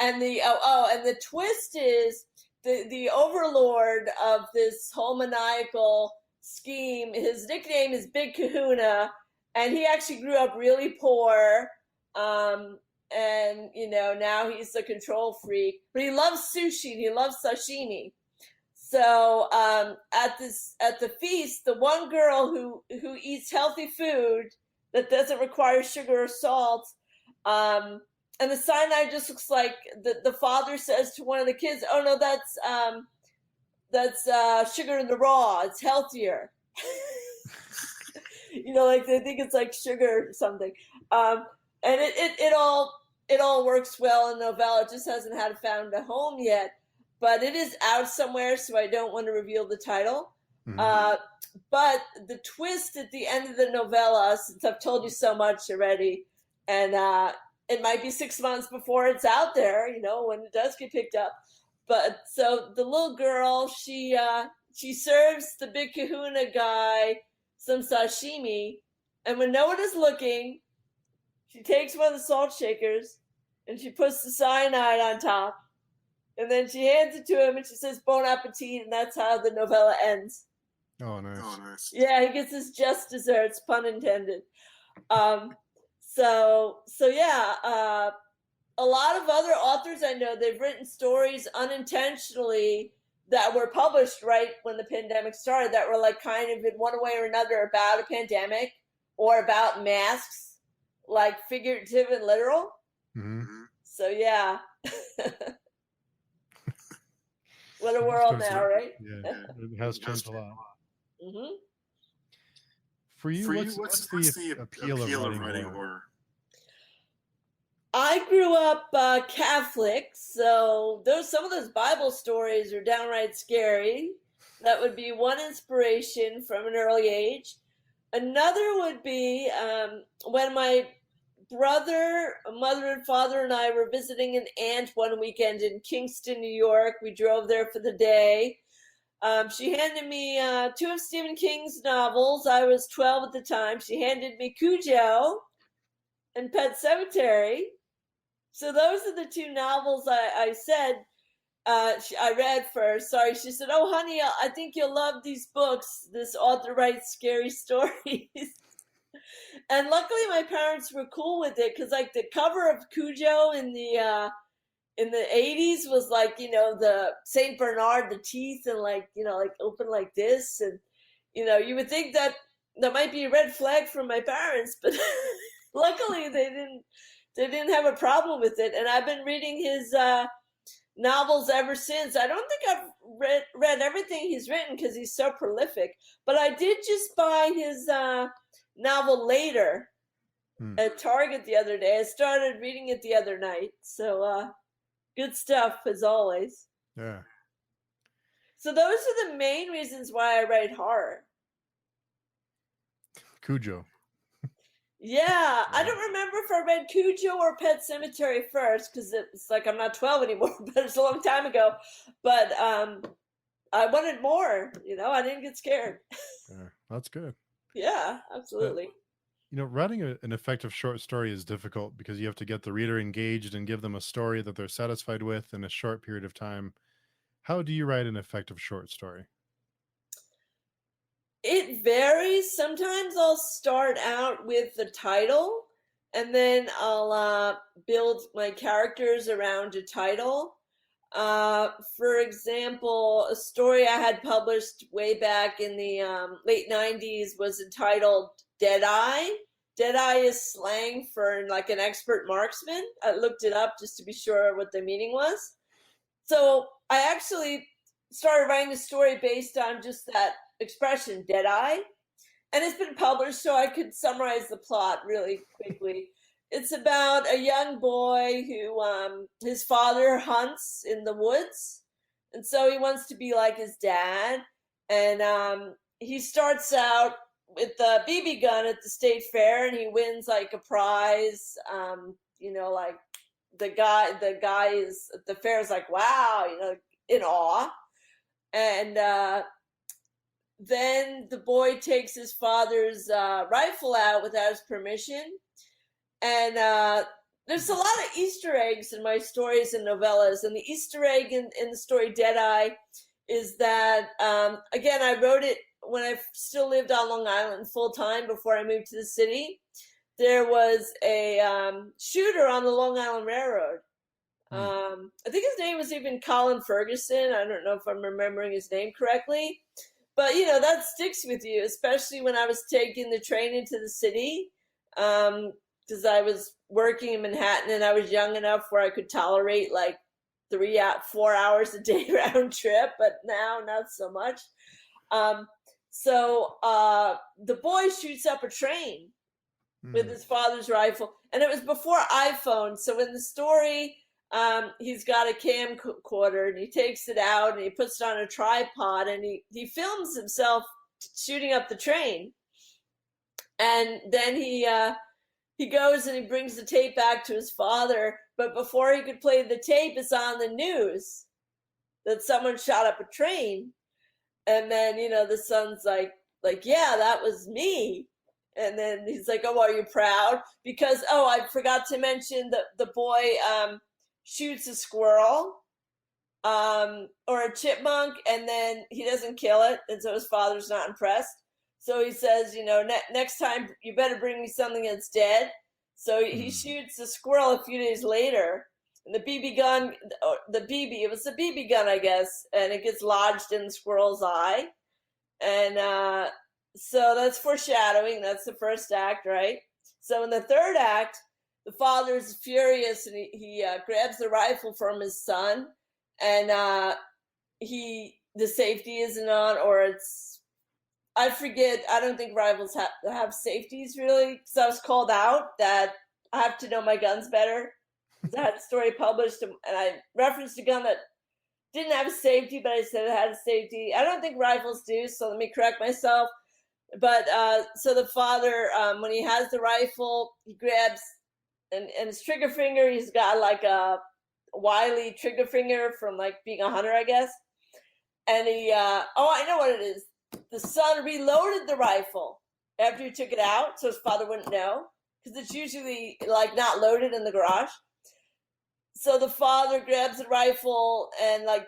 and the twist is the overlord of this whole maniacal scheme, his nickname is Big Kahuna, and he actually grew up really poor, and now he's a control freak, but he loves sushi and he loves sashimi. So at the feast, the one girl who eats healthy food that doesn't require sugar or salt, and the cyanide just looks like the father says to one of the kids, "Oh no, that's sugar in the raw. It's healthier." Like they think it's like sugar or something. And it all works well in the novella. It just hasn't found a home yet, but it is out somewhere, so I don't want to reveal the title. Mm-hmm. But the twist at the end of the novella, since I've told you so much already, and it might be 6 months before it's out there, when it does get picked up. But so the little girl, she serves the Big Kahuna guy some sashimi, and when no one is looking, she takes one of the salt shakers and she puts the cyanide on top, and then she hands it to him and she says "Bon appetit," and that's how the novella ends. Oh, nice. Yeah, he gets his just desserts, pun intended. So yeah, a lot of other authors I know, they've written stories unintentionally that were published right when the pandemic started that were like kind of in one way or another about a pandemic or about masks, like figurative and literal. Mm-hmm. So yeah. What a world now, right? Yeah, it has changed a lot. Mm-hmm. For you, what's the appeal of writing horror? I grew up Catholic, so some of those Bible stories are downright scary. That would be one inspiration from an early age. Another would be when my mother and father and I were visiting an aunt one weekend in Kingston, New York. We drove there for the day. She handed me two of Stephen King's novels. I was 12 at the time. She handed me Cujo and Pet Cemetery. So those are the two novels I said I read first. Sorry, she said, "Oh, honey, I think you'll love these books. This author writes scary stories." And luckily, my parents were cool with it because, like, the cover of Cujo in the 80s was like, the Saint Bernard, the teeth, and like, like open like this, and you would think that might be a red flag from my parents, but luckily they didn't have a problem with it, and I've been reading his novels ever since. I don't think I've read everything he's written because he's so prolific, but I did just buy his novel Later at Target the other day. I started reading it the other night, so good stuff as always. Yeah. So those are the main reasons why I write horror. Cujo. Yeah, I don't remember if I read Cujo or Pet Cemetery first because it's like I'm not 12 anymore, but it's a long time ago. But I wanted more, I didn't get scared. Yeah, that's good. Yeah, absolutely. Writing an effective short story is difficult because you have to get the reader engaged and give them a story that they're satisfied with in a short period of time. How do you write an effective short story? It varies. Sometimes I'll start out with the title and then I'll build my characters around a title. For example, a story I had published way back in the late 90s was entitled Deadeye. Deadeye is slang for like an expert marksman. I looked it up just to be sure what the meaning was. So I actually started writing a story based on just that expression, Deadeye. And it's been published, so I could summarize the plot really quickly. It's about a young boy who his father hunts in the woods, and so he wants to be like his dad. And he starts out with a BB gun at the state fair, and he wins like a prize. Like the guy is at the fair is like, wow, in awe. And then the boy takes his father's rifle out without his permission. And there's a lot of Easter eggs in my stories and novellas. And the Easter egg in the story Deadeye is that, again, I wrote it when I still lived on Long Island full time before I moved to the city. There was a shooter on the Long Island Railroad. I think his name was even Colin Ferguson. I don't know if I'm remembering his name correctly. But, that sticks with you, especially when I was taking the train into the city. Because I was working in Manhattan and I was young enough where I could tolerate like 4 hours a day round trip, but now not so much. So the boy shoots up a train with his father's rifle, and it was before iPhone. So in the story, he's got a camcorder and he takes it out and he puts it on a tripod and he films himself shooting up the train. And then he goes and he brings the tape back to his father, but before he could play the tape, it's on the news that someone shot up a train. And then, the son's like, yeah, that was me. And then he's like, oh, are you proud? Because, I forgot to mention that the boy shoots a squirrel or a chipmunk, and then he doesn't kill it. And so his father's not impressed. So he says, next time you better bring me something that's dead. So he shoots a squirrel a few days later, and the BB gun, it was a BB gun, I guess, and it gets lodged in the squirrel's eye. And so that's foreshadowing. That's the first act, right? So in the third act, the father's furious and he grabs the rifle from his son, and the safety isn't on, or I forget. I don't think rivals have safeties really, because I was called out that I have to know my guns better. I had a story published and I referenced a gun that didn't have a safety, but I said it had a safety. I don't think rifles do, so let me correct myself. But so the father, when he has the rifle, he grabs and his trigger finger, he's got like a wily trigger finger from like being a hunter, I guess. And he, oh, I know what it is. The son reloaded the rifle after he took it out, so his father wouldn't know, because it's usually like not loaded in the garage. So the father grabs the rifle and like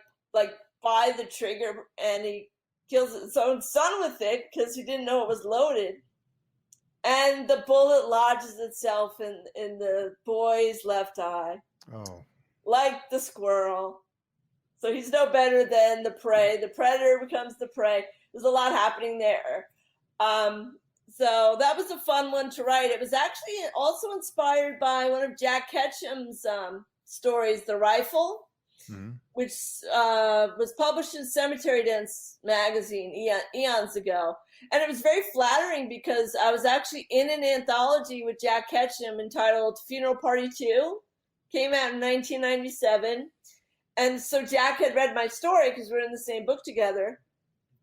by the trigger, and he kills his own son with it because he didn't know it was loaded. And the bullet lodges itself in the boy's left eye. Oh. Like the squirrel. So he's no better than the prey. The predator becomes the prey. There's a lot happening there. So that was a fun one to write. It was actually also inspired by one of Jack Ketchum's stories, The Rifle, which was published in Cemetery Dance magazine eons ago. And it was very flattering because I was actually in an anthology with Jack Ketchum entitled Funeral Party 2. Came out in 1997. And so Jack had read my story because we're in the same book together.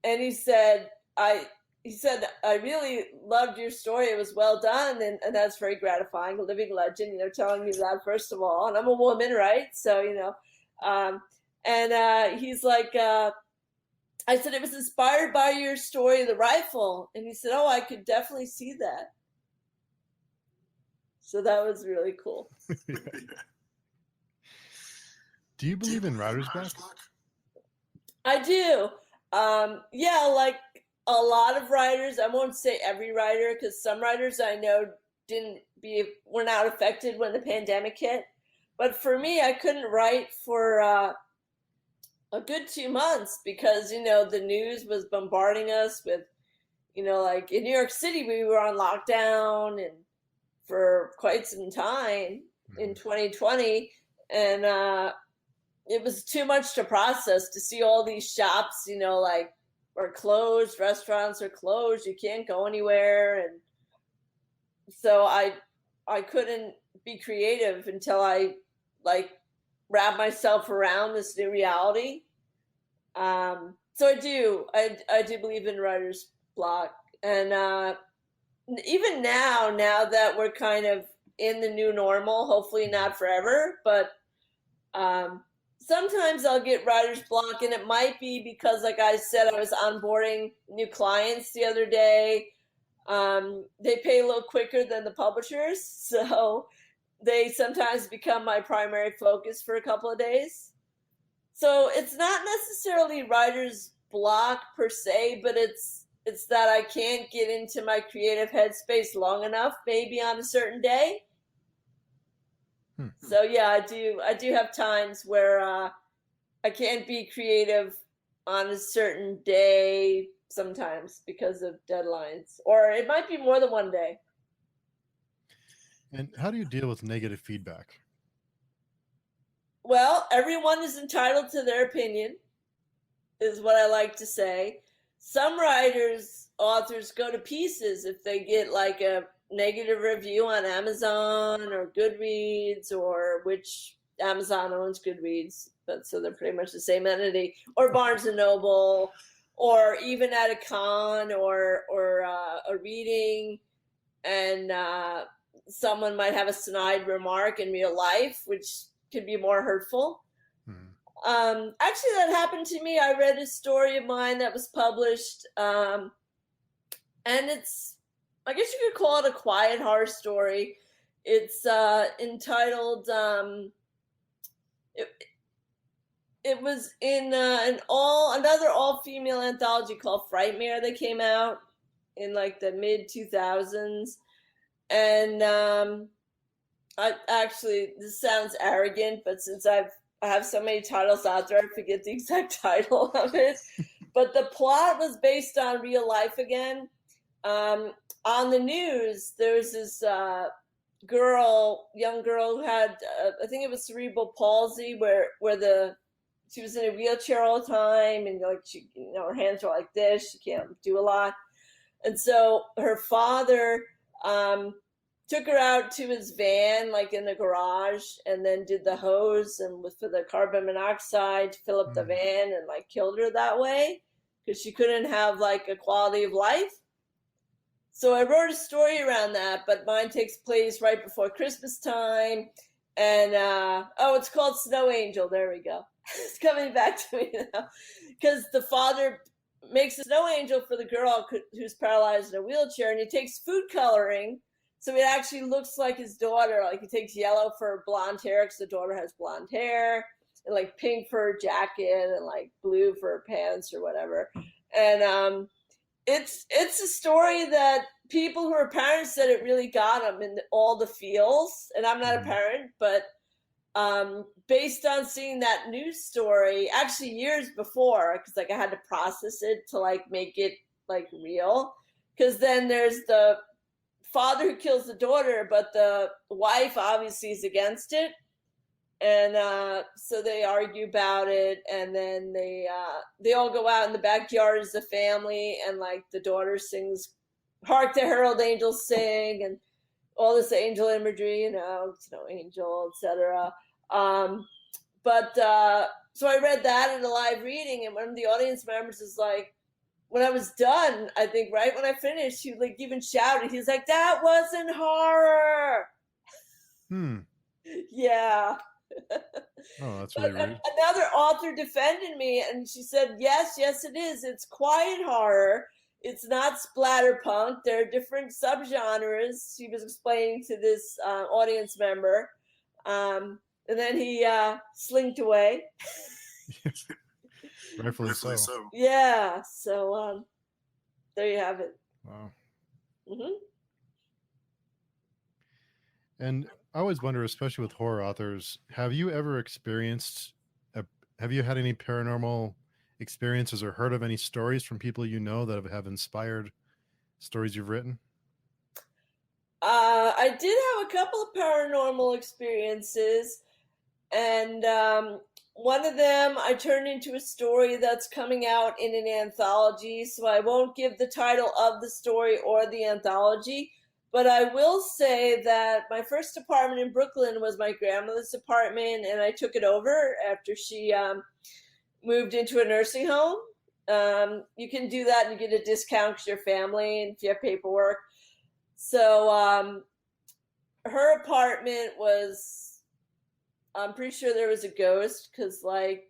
And he said, I really loved your story. It was well done. And that's very gratifying. A living legend, telling me that, first of all. And I'm a woman, right? So, he's like, I said, it was inspired by your story, The Rifle. And he said, oh, I could definitely see that. So that was really cool. Do you believe in writer's block? I do. Like a lot of writers, I won't say every writer, because some writers I know were not affected when the pandemic hit. But for me, I couldn't write for a good 2 months because, the news was bombarding us with, like in New York City, we were on lockdown and for quite some time in 2020. And it was too much to process to see all these shops, are closed, restaurants are closed, you can't go anywhere. And so I couldn't be creative until I wrap myself around this new reality. So I do believe in writer's block. And even now that we're kind of in the new normal, hopefully not forever, but sometimes I'll get writer's block, and it might be because, like I said, I was onboarding new clients the other day. They pay a little quicker than the publishers, so they sometimes become my primary focus for a couple of days. So it's not necessarily writer's block per se, but it's that I can't get into my creative headspace long enough, maybe on a certain day. So yeah, I do have times where I can't be creative on a certain day sometimes because of deadlines, or it might be more than one day. And how do you deal with negative feedback? Well, everyone is entitled to their opinion, is what I like to say. Some authors go to pieces if they get like a negative review on Amazon or Goodreads, or which Amazon owns Goodreads, but so they're pretty much the same entity, or Barnes and Noble, or even at a con or a reading, and someone might have a snide remark in real life, which can be more hurtful. Actually, that happened to me. I read a story of mine that was published, and it's, I guess you could call it a quiet horror story. It's entitled, it was in another all-female anthology called Frightmare that came out in like the mid-2000s. And I actually, this sounds arrogant, but since I have so many titles out there, I forget the exact title of it. But the plot was based on real life again. On the news, there was this young girl who had, I think it was cerebral palsy, where she was in a wheelchair all the time, and like she, her hands are like this, she can't do a lot. And so her father took her out to his van, like in the garage, and then did the hose and for the carbon monoxide to fill up the van, and like killed her that way because she couldn't have like a quality of life. So I wrote a story around that, but mine takes place right before Christmas time. And it's called Snow Angel. There we go. It's coming back to me now. Because the father makes a snow angel for the girl who's paralyzed in a wheelchair, and he takes food coloring. So it actually looks like his daughter. Like he takes yellow for blonde hair because the daughter has blonde hair, and like pink for her jacket, and like blue for her pants or whatever. And it's a story that people who are parents said it really got them in all the feels. And I'm not a parent, but based on seeing that news story, actually years before, because like I had to process it to like make it like real. Because then there's the father who kills the daughter, but the wife obviously is against it. And so they argue about it, and then they all go out in the backyard as a family, and like the daughter sings "Hark the Herald Angels Sing" and all this angel imagery, Snow Angel, etc. But so I read that in a live reading, and one of the audience members is like, when I was done, I think right when I finished, he like even shouted, he's like, "That wasn't horror." Yeah. Oh, that's really rude. Another author defended me, and she said, yes, it is. It's quiet horror. It's not splatterpunk. There are different subgenres. She was explaining to this audience member. And then he slinked away. Rightfully so. Yeah. So there you have it. Wow. Mm-hmm. And I always wonder, especially with horror authors, have you ever experienced, have you had any paranormal experiences or heard of any stories from people you know that have inspired stories you've written? I did have a couple of paranormal experiences, and one of them I turned into a story that's coming out in an anthology, so I won't give the title of the story or the anthology. But I will say that my first apartment in Brooklyn was my grandmother's apartment, and I took it over after she moved into a nursing home. You can do that and you get a discount because you're family and if you have paperwork. So her apartment was, I'm pretty sure there was a ghost because like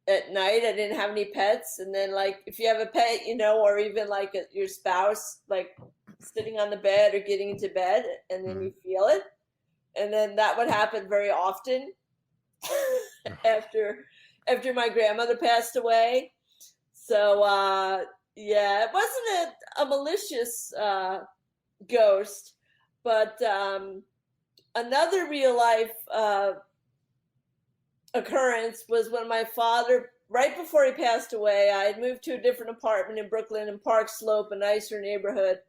at night I didn't have any pets. And then like if you have a pet, or even like your spouse, like sitting on the bed or getting into bed, and then you feel it, and then that would happen very often after my grandmother passed away. So it wasn't a malicious ghost, but another real life occurrence was when my father, right before he passed away, I had moved to a different apartment in Brooklyn in Park Slope, a nicer neighborhood.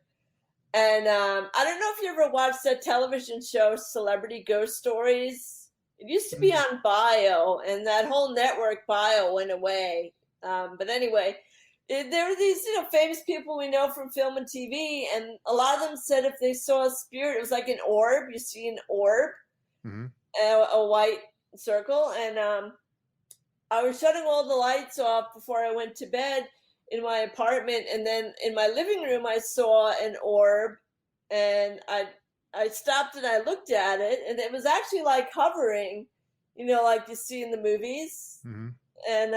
And I don't know if you ever watched that television show, Celebrity Ghost Stories. It used to be on Bio, and that whole network Bio went away. But anyway, there were these famous people we know from film and TV, and a lot of them said if they saw a spirit, it was like an orb. You see an orb, a white circle, and I was shutting all the lights off before I went to bed in my apartment, and then in my living room I saw an orb, and I stopped and I looked at it, and it was actually like hovering, like you see in the movies. And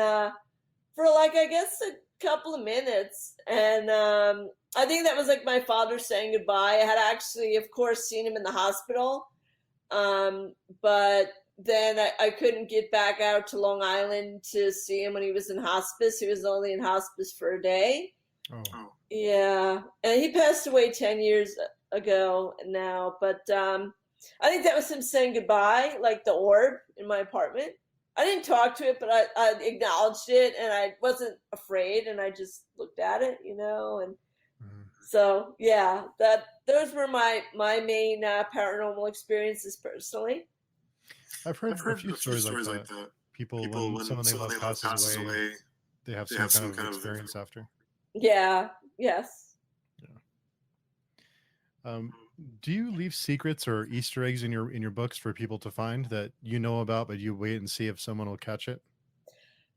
for like I guess a couple of minutes, and I think that was like my father saying goodbye. I had actually, of course, seen him in the hospital, but then I couldn't get back out to Long Island to see him when he was in hospice. He was only in hospice for a day. Oh. Yeah. And he passed away 10 years ago now. But I think that was him saying goodbye, like the orb in my apartment. I didn't talk to it, but I acknowledged it, and I wasn't afraid, and I just looked at it, and so, yeah, those were my main paranormal experiences personally. I've heard a few stories like that. People, when someone they love passes away, they have some kind of experience after. Yeah. Yes. Yeah. Do you leave secrets or Easter eggs in your books for people to find that you know about, but you wait and see if someone will catch it?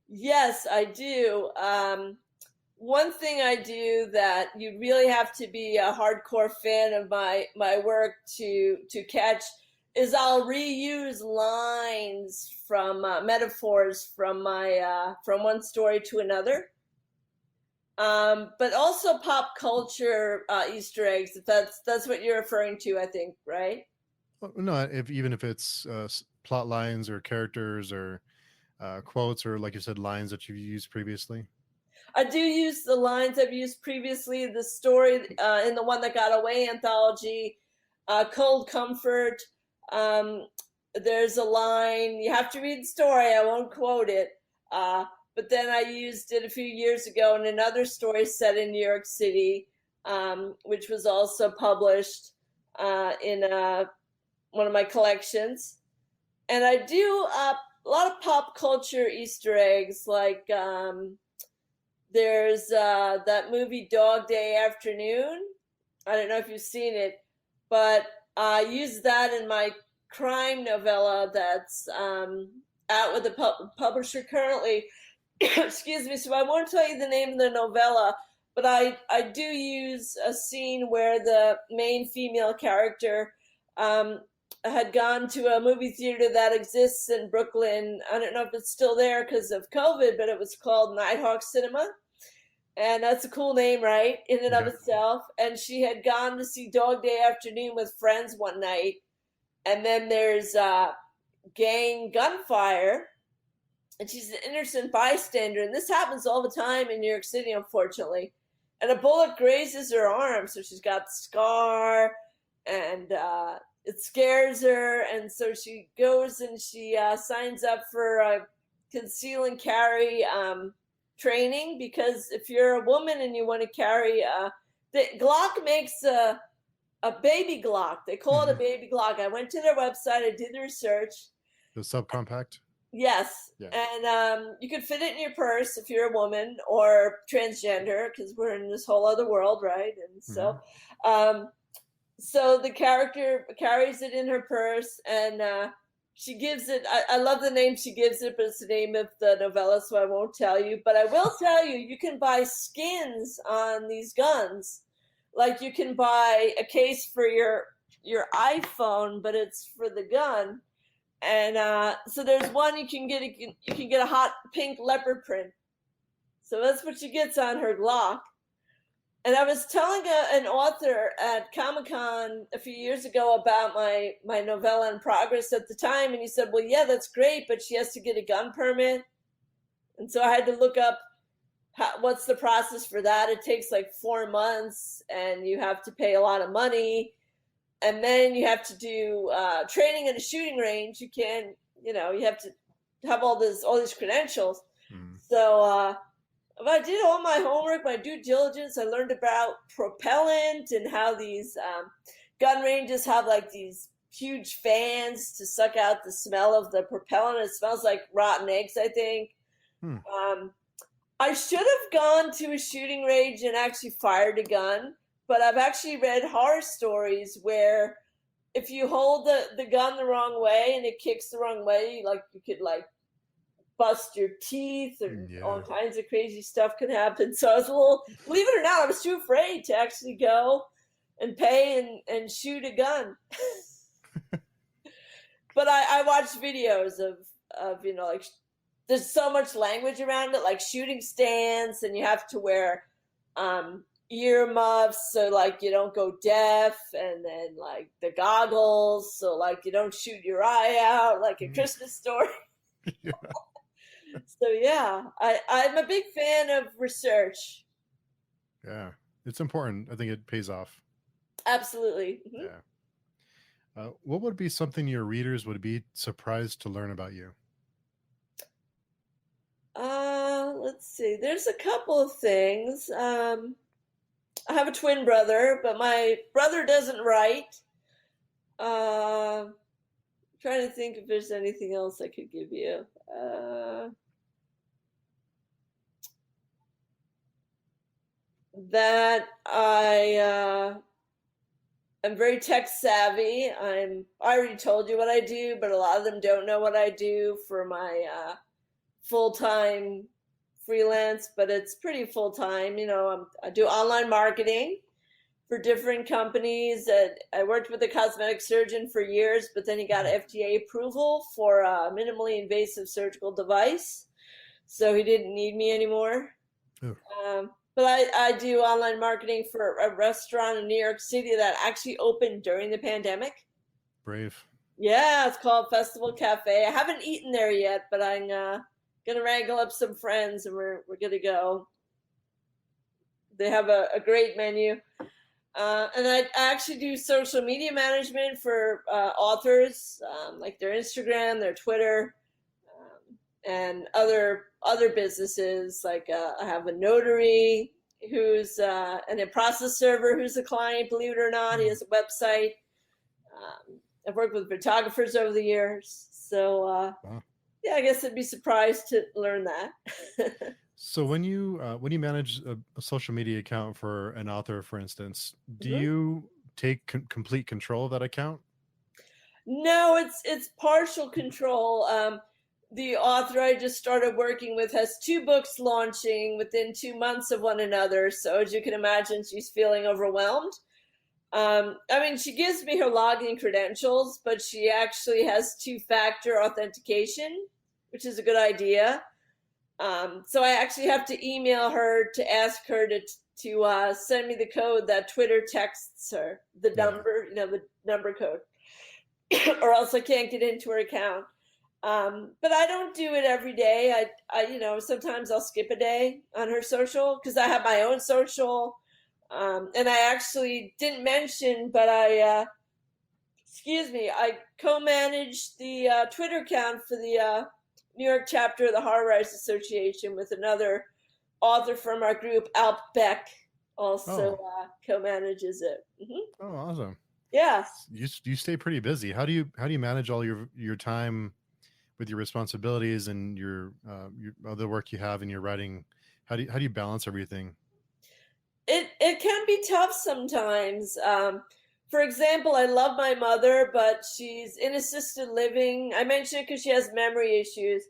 Yes, I do. one thing I do that you really have to be a hardcore fan of my work to catch is I'll reuse lines from metaphors from my from one story to another. But also pop culture Easter eggs. If that's what you're referring to, I think, right? Well, no, if even if it's plot lines or characters or quotes or like you said, lines that you've used previously. I do use the lines I've used previously. The story in the One That Got Away anthology, Cold Comfort. Um, there's a line, you have to read the story, I won't quote it. But then I used it a few years ago in another story set in New York City, which was also published in one of my collections. And I do a lot of pop culture Easter eggs, like there's that movie Dog Day Afternoon. I don't know if you've seen it, but I use that in my crime novella that's out with the publisher currently. Excuse me. So I won't tell you the name of the novella, but I do use a scene where the main female character had gone to a movie theater that exists in Brooklyn. I don't know if it's still there because of COVID, but it was called Nighthawk Cinema. And that's a cool name, right? In and of Yeah. itself. And she had gone to see Dog Day Afternoon with friends one night. And then there's gang gunfire. And she's an innocent bystander. And this happens all the time in New York City, unfortunately. And a bullet grazes her arm. So she's got the scar. And it scares her. And so she goes and she signs up for conceal and carry training, because if you're a woman and you want to carry the Glock makes a baby Glock. They call it a baby Glock. I went to their website, I did the research. The subcompact. Yes. Yeah. And you could fit it in your purse if you're a woman or transgender, because we're in this whole other world, right? And so so the character carries it in her purse, and she gives it, I love the name she gives it, but it's the name of the novella, so I won't tell you. But I will tell you, you can buy skins on these guns. Like you can buy a case for your iPhone, but it's for the gun. And so there's one you can get a hot pink leopard print. So that's what she gets on her Glock. And I was telling an author at Comic-Con a few years ago about my novella in progress at the time, and he said, well, yeah, that's great, but she has to get a gun permit. And so I had to look up what's the process for that. It takes like 4 months, and you have to pay a lot of money. And then you have to do training in a shooting range. You can, you have to have all these credentials. So I did all my homework, my due diligence. I learned about propellant and how these gun ranges have like these huge fans to suck out the smell of the propellant. It smells like rotten eggs, I think. I should have gone to a shooting range and actually fired a gun, but I've actually read horror stories where if you hold the gun the wrong way and it kicks the wrong way, like you could like bust your teeth, or all kinds of crazy stuff could happen. So I was a little, believe it or not, I was too afraid to actually go and pay and shoot a gun. But I watched videos of like there's so much language around it, like shooting stance, and you have to wear earmuffs so like you don't go deaf, and then like the goggles so like you don't shoot your eye out like a Christmas Story. So yeah, I'm a big fan of research. Yeah, it's important. I think it pays off. Absolutely. Yeah. What would be something your readers would be surprised to learn about you? Let's see. There's a couple of things. I have a twin brother, but my brother doesn't write. Trying to think if there's anything else I could give you. That I am very tech savvy. I already told you what I do, but a lot of them don't know what I do for my full-time freelance, but it's pretty full time. I do online marketing for different companies. I worked with a cosmetic surgeon for years, but then he got FDA approval for a minimally invasive surgical device, so he didn't need me anymore. But I do online marketing for a restaurant in New York City that actually opened during the pandemic. Brave. Yeah, it's called Festival Cafe. I haven't eaten there yet, but I'm gonna wrangle up some friends and we're gonna go. They have a great menu. And I actually do social media management for authors, like their Instagram, their Twitter, and other businesses. Like I have a notary who's and a process server who's a client. Believe it or not, he has a website. I've worked with photographers over the years, so Wow. yeah, I guess I'd be surprised to learn that. So when you manage a social media account for an author, for instance, do Mhm. you take complete control of that account? No, it's partial control. The author I just started working with has 2 books launching within 2 months of one another. So as you can imagine, she's feeling overwhelmed. I mean, she gives me her login credentials, but she actually has 2-factor authentication, which is a good idea. So I actually have to email her to ask her to send me the code that Twitter texts her, the number, the number code, or else I can't get into her account. But I don't do it every day. Sometimes I'll skip a day on her social because I have my own social. And I actually didn't mention, but I co-managed the Twitter account for the New York chapter of the Horror Writers Association with another author from our group, Alp Beck, also co-manages it. Mm-hmm. Oh, awesome. Yeah. You stay pretty busy. How do you manage all your time with your responsibilities and your other work you have in your writing? How do you balance everything? It can be tough sometimes. For example, I love my mother, but she's in assisted living. I mentioned it because she has memory issues.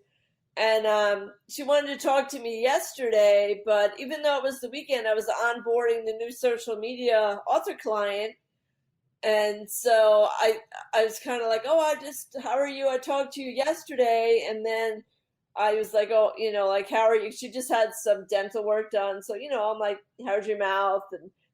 And she wanted to talk to me yesterday, but even though it was the weekend, I was onboarding the new social media author client. And so I was kind of like, oh, how are you? I talked to you yesterday. And then I was like, oh, like, how are you? She just had some dental work done. So, I'm like, how's your mouth?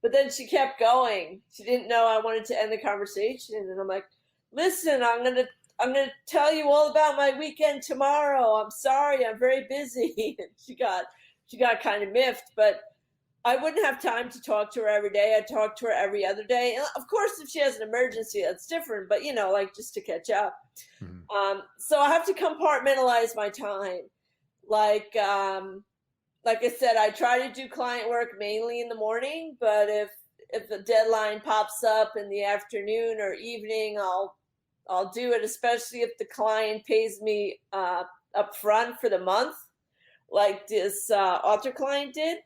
But then she kept going. She didn't know I wanted to end the conversation. And I'm like, listen, I'm going to tell you all about my weekend tomorrow. I'm sorry. I'm very busy. And she got kind of miffed, but I wouldn't have time to talk to her every day. I'd talk to her every other day. And of course, if she has an emergency, that's different, but like just to catch up. Mm-hmm. So I have to compartmentalize my time. Like I said, I try to do client work mainly in the morning, but if a deadline pops up in the afternoon or evening, I'll do it, especially if the client pays me up front for the month, like this author client did.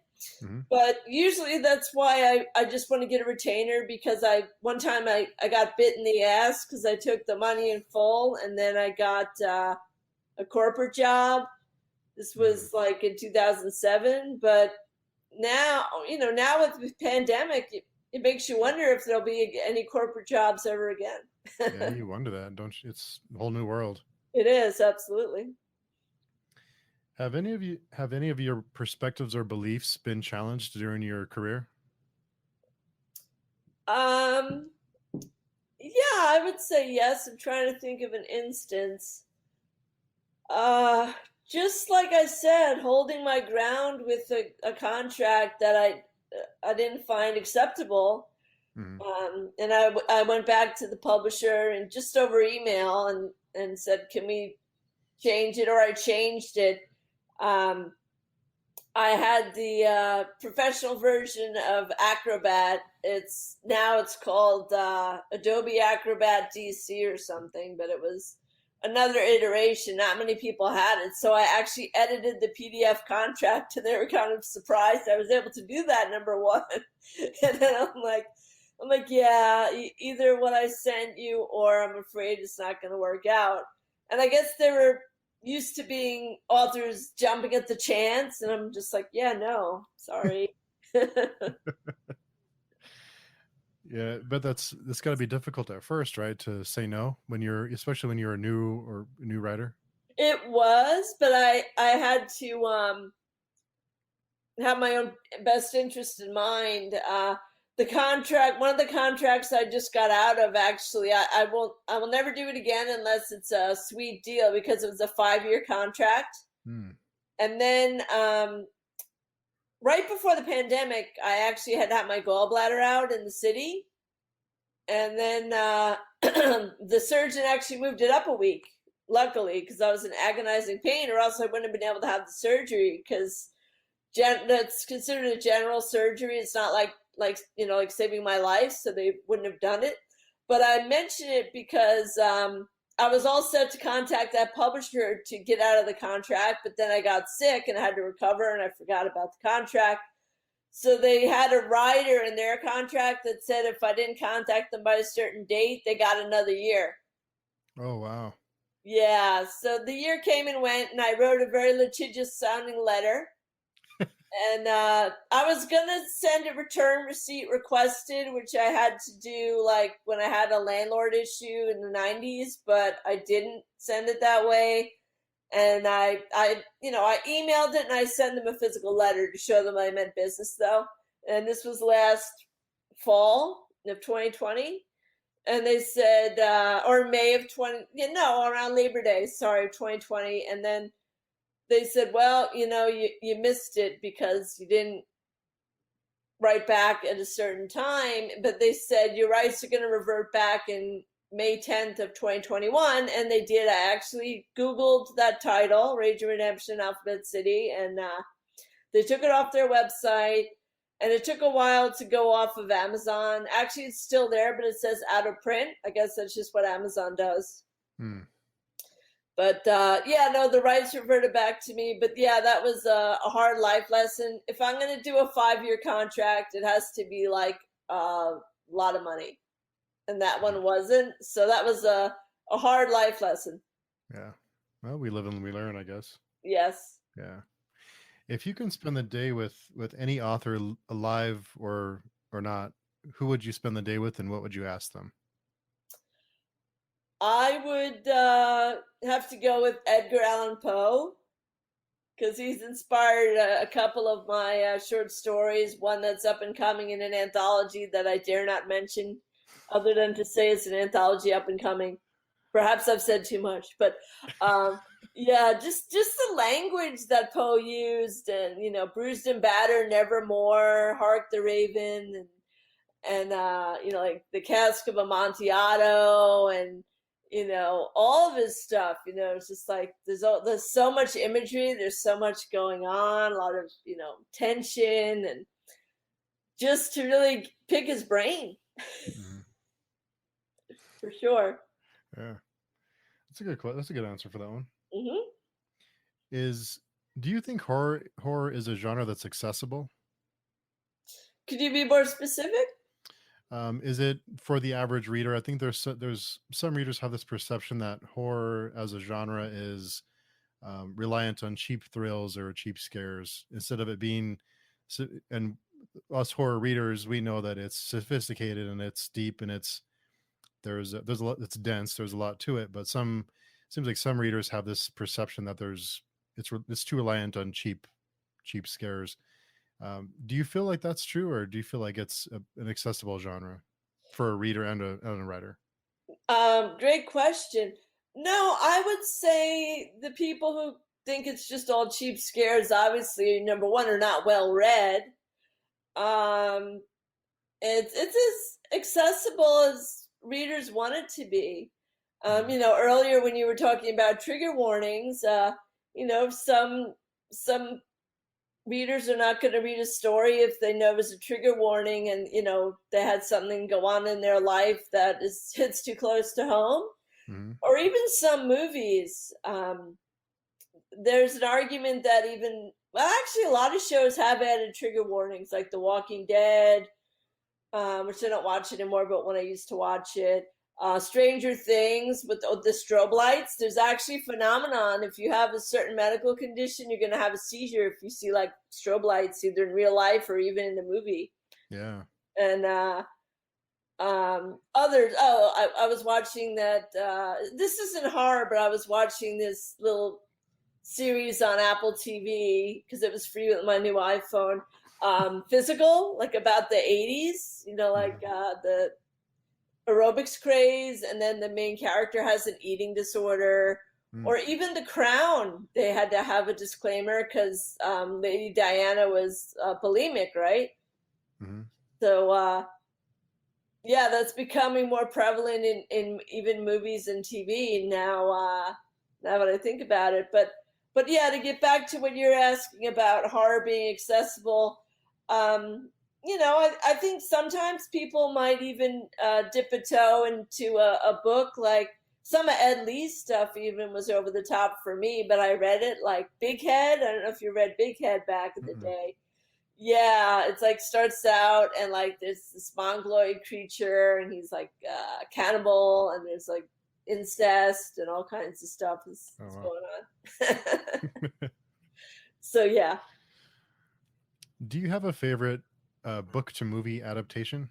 Mm-hmm. But usually that's why I just want to get a retainer, because one time I got bit in the ass because I took the money in full and then I got a corporate job. This was like in 2007, but now with the pandemic, it makes you wonder if there'll be any corporate jobs ever again. Yeah, you wonder that, don't you? It's a whole new world. It is, absolutely. Have any of your perspectives or beliefs been challenged during your career? Yeah, I would say yes. I'm trying to think of an instance. Just like I said, holding my ground with a contract that I didn't find acceptable. And I went back to the publisher and just over email and said, can we change it? Or I changed it. I had the professional version of Acrobat. It's called Adobe Acrobat DC or something, but it was another iteration. Not many people had it, so I actually edited the PDF contract, and they were kind of surprised I was able to do that. Number one, and then I'm like, yeah, either what I sent you, or I'm afraid it's not going to work out. And I guess they were used to being authors jumping at the chance, and I'm just like, yeah, no, sorry. Yeah, but that's got to be difficult at first, right? To say no when you're, especially when you're a new writer. It was, but I had to have my own best interest in mind. The contract, one of the contracts I just got out of, actually, I will never do it again unless it's a sweet deal, because it was a 5-year contract. Hmm. And then right before the pandemic, I actually had my gallbladder out in the city, and then the surgeon actually moved it up a week. Luckily, because I was in agonizing pain, or else I wouldn't have been able to have the surgery. Because that's considered a general surgery. It's not like like saving my life, so they wouldn't have done it. But I mention it because I was all set to contact that publisher to get out of the contract, but then I got sick and I had to recover, and I forgot about the contract. So they had a rider in their contract that said if I didn't contact them by a certain date, they got another year. Oh wow. Yeah, so the year came and went, and I wrote a very litigious sounding letter. And I was gonna send a return receipt requested, which I had to do like when I had a landlord issue in the '90s, but I didn't send it that way. And I emailed it, and I sent them a physical letter to show them I meant business, though. And this was last fall of 2020, and they said, or May of 20, no, around Labor Day, sorry, 2020, and then they said, well, you missed it because you didn't write back at a certain time. But they said your rights are going to revert back in May 10th of 2021. And they did. I actually Googled that title, Rage and Redemption, Alphabet City, and they took it off their website. And it took a while to go off of Amazon. Actually, it's still there, but it says out of print. I guess that's just what Amazon does. Hmm. But yeah, no, the rights reverted back to me. But yeah, that was a hard life lesson. If I'm going to do a 5-year contract, it has to be like a lot of money. And that one wasn't. So that was a hard life lesson. Yeah. Well, we live and we learn, I guess. Yes. Yeah. If you can spend the day with any author alive or not, who would you spend the day with, and what would you ask them? I would have to go with Edgar Allan Poe, because he's inspired a couple of my short stories. One that's up and coming in an anthology that I dare not mention, other than to say it's an anthology up and coming. Perhaps I've said too much, but yeah, just the language that Poe used, and bruised and battered, nevermore, hark the raven, and like the cask of Amontillado, and all of his stuff. It's just like there's so much imagery, there's so much going on, a lot of tension, and just to really pick his brain. Mm-hmm. For sure. Yeah, that's a good answer for that one. Mm-hmm. Do you think horror is a genre that's accessible? Could you be more specific? Is it for the average reader? I think there's some readers have this perception that horror as a genre is reliant on cheap thrills or cheap scares, instead of it being, and us horror readers, we know that it's sophisticated and it's deep, and there's a lot, it's dense, there's a lot to it, but seems like some readers have this perception that it's too reliant on cheap scares. Do you feel like that's true, or do you feel like it's an accessible genre for a reader and a writer? Great question. No, I would say the people who think it's just all cheap scares, obviously, number one, are not well read. It's as accessible as readers want it to be. Earlier when you were talking about trigger warnings, some readers are not going to read a story if they know there's a trigger warning, and they had something go on in their life that hits too close to home. Mm-hmm. Or even some movies, there's an argument that actually a lot of shows have added trigger warnings, like The Walking Dead, which I don't watch anymore, but when I used to watch it, Stranger Things with the strobe lights. There's actually a phenomenon. If you have a certain medical condition, you're going to have a seizure if you see like strobe lights, either in real life or even in the movie. Yeah. And others. Oh, I was watching that. This isn't horror, but I was watching this little series on Apple TV because it was free with my new iPhone. Physical, like about the 80s. You know, like the aerobics craze, and then the main character has an eating disorder, or even The Crown. They had to have a disclaimer because Lady Diana was bulimic, right? Mm-hmm. So yeah, that's becoming more prevalent in even movies and TV now. Now that I think about it, but yeah, to get back to what you're asking about horror being accessible. You know, I think sometimes people might even dip a toe into a book. Like some of Ed Lee's stuff even was over the top for me, but I read it, like Big Head. I don't know if you read Big Head back in the day. Yeah, it's like starts out and like there's this mongoloid creature and he's like cannibal, and there's like incest and all kinds of stuff is going on. So yeah. Do you have a favorite book to movie adaptation?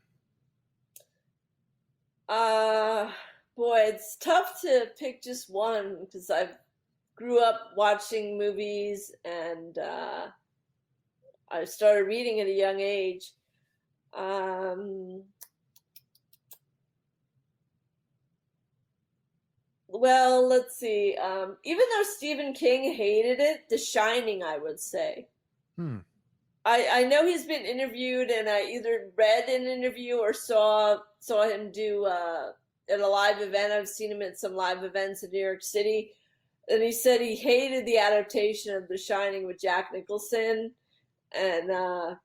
Boy, it's tough to pick just one because I grew up watching movies and I started reading at a young age. Well, let's see. Even though Stephen King hated it, The Shining, I would say. I know he's been interviewed, and I either read an interview or saw him do at a live event. I've seen him at some live events in New York City, and he said he hated the adaptation of The Shining with Jack Nicholson and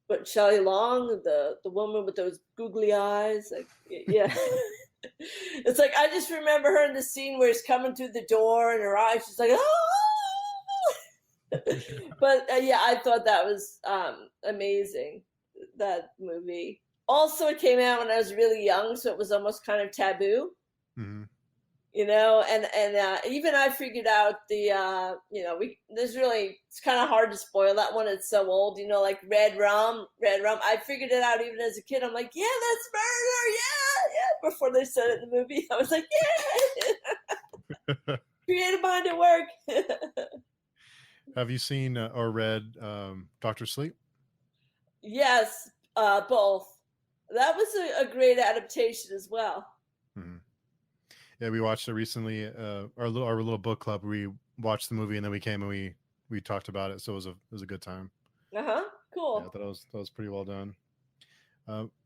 but Shelley Long, the woman with those googly eyes, like yeah. It's like I just remember her in the scene where he's coming through the door and her eyes, she's like, oh. But yeah, I thought that was amazing, that movie. Also, it came out when I was really young, so it was almost kind of taboo. Mm-hmm. You know, and even I figured out the you know, it's kind of hard to spoil that one. It's so old, you know, like Red Rum. I figured it out even as a kid. I'm like, yeah, that's murder, yeah. Before they said it in the movie, I was like, yeah. Creative mind at work. Have you seen or read Dr. Sleep? Yes, both. That was a great adaptation as well. Mm-hmm. Yeah, we watched it recently. Our little book club. We watched the movie and then we came and we talked about it. So it was a good time. Cool. Yeah, I thought that was pretty well done.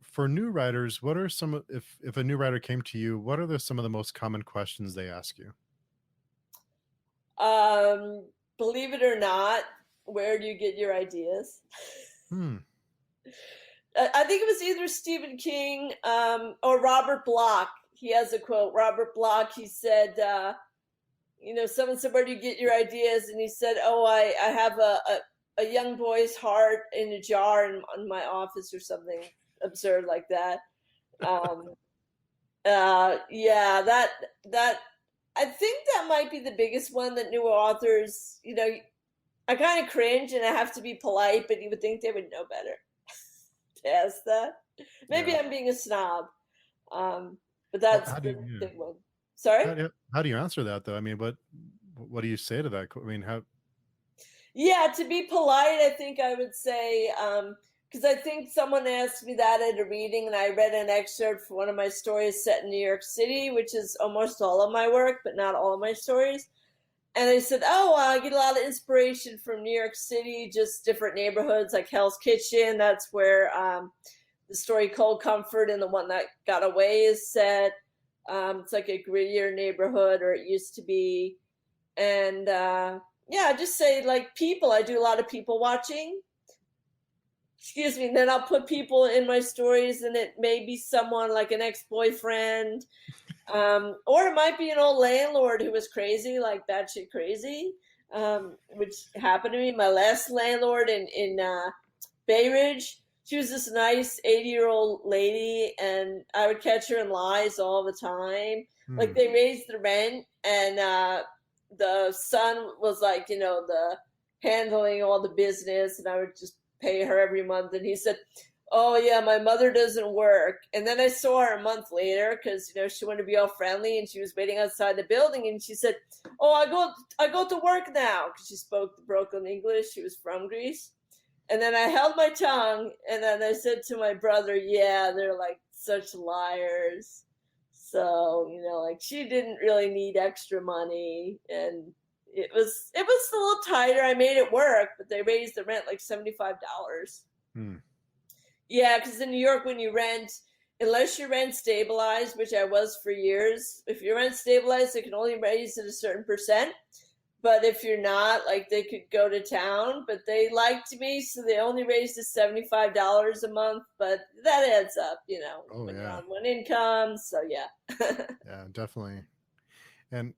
For new writers, what are some if a new writer came to you, what are some of the most common questions they ask you? Believe it or not, where do you get your ideas? I think it was either Stephen King or Robert Bloch. He has a quote. Robert Bloch, he said, you know, someone said, where do you get your ideas? And he said, oh, I have a young boy's heart in a jar in my office, or something absurd like that. Yeah, that I think that might be the biggest one that newer authors, you know, I kind of cringe and I have to be polite, but you would think they would know better to ask that. Maybe Yeah. I'm being a snob. But that's the big one. Sorry? How do you answer that though? I mean, what do you say to that? I mean, how? Yeah, to be polite, I think I would say, because I think someone asked me that at a reading, and I read an excerpt for one of my stories set in New York City, which is almost all of my work, but not all of my stories. And I said, oh, I get a lot of inspiration from New York City, just different neighborhoods like Hell's Kitchen. That's where the story Cold Comfort and the one that got away is set. It's like a grittier neighborhood, or it used to be. And yeah, just say like people. I do a lot of people watching. Excuse me. And then I'll put people in my stories, and it may be someone like an ex-boyfriend, or it might be an old landlord who was crazy, like batshit crazy, which happened to me. My last landlord in Bay Ridge, she was this nice 80-year-old lady, and I would catch her in lies all the time. Like Hmm. they raised the rent, and the son was like, the handling all the business, and I would just pay her every month. And he said, "Oh yeah, my mother doesn't work." And then I saw her a month later because she wanted to be all friendly, and she was waiting outside the building, and she said, "Oh, I go to work now," because she spoke broken English. She was from Greece. And then I held my tongue, and then I said to my brother, "Yeah, they're like such liars." So, like she didn't really need extra money, and it was a little tighter. I made it work, but they raised the rent like $75. Hmm. Yeah, because in New York, when you rent, unless you rent stabilized, which I was for years, if you rent stabilized, they can only raise it a certain percent. But if you're not, like they could go to town. But they liked me, so they only raised it $75 a month. But that adds up, Oh when you're yeah. on one income. So yeah. Yeah, definitely. And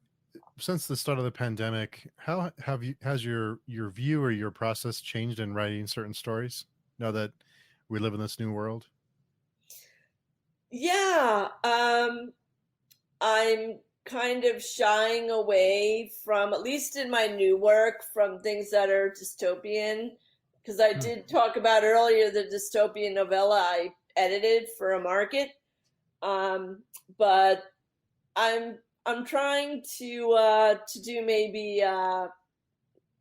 since the start of the pandemic, how has your view or your process changed in writing certain stories now that we live in this new world? Yeah. I'm kind of shying away from, at least in my new work, from things that are dystopian. Because I Hmm. did talk about earlier the dystopian novella I edited for a market. Um, but I'm trying to do maybe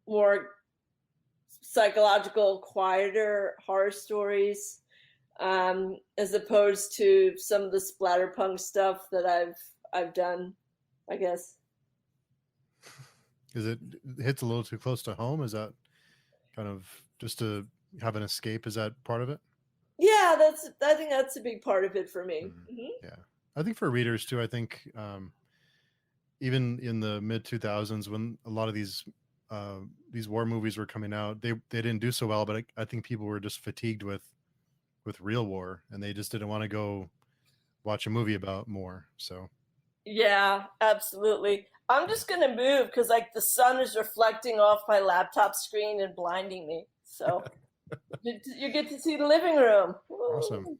more psychological, quieter horror stories, as opposed to some of the splatterpunk stuff that I've done, I guess. Is it hits a little too close to home? Is that kind of just to have an escape? Is that part of it? Yeah, I think that's a big part of it for me. Mhm. Yeah, I think for readers too. I think even in the mid 2000s, when a lot of these war movies were coming out, they didn't do so well. But I think people were just fatigued with real war, and they just didn't want to go watch a movie about more. So Yeah, absolutely. I'm yeah, just gonna move because like the sun is reflecting off my laptop screen and blinding me. So you get to see the living room. awesome. Woo.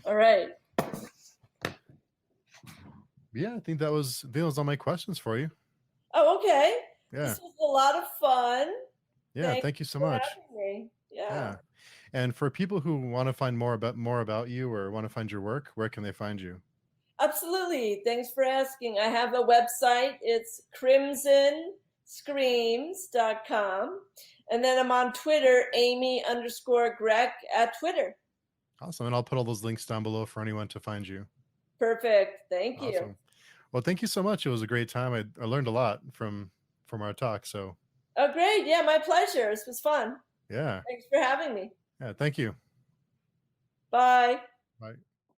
All right. Yeah, I think that was all my questions for you. Oh, okay. Yeah, This was a lot of fun. yeah. Thank Thank you you so for much. having me. Yeah. Yeah, and for people who want to find more about you or want to find your work, where can they find you? Absolutely. Thanks for asking. I have a website. It's crimsonscreams.com. And then I'm on Twitter, Amy_Grech at Twitter. Awesome, and I'll put all those links down below for anyone to find you. Perfect. Thank you. Awesome. Well, thank you so much. It was a great time. I learned a lot from our talk. So Oh, great. Yeah, my pleasure. This was fun. yeah, Thanks for having me. yeah. Thank you. Bye. Bye.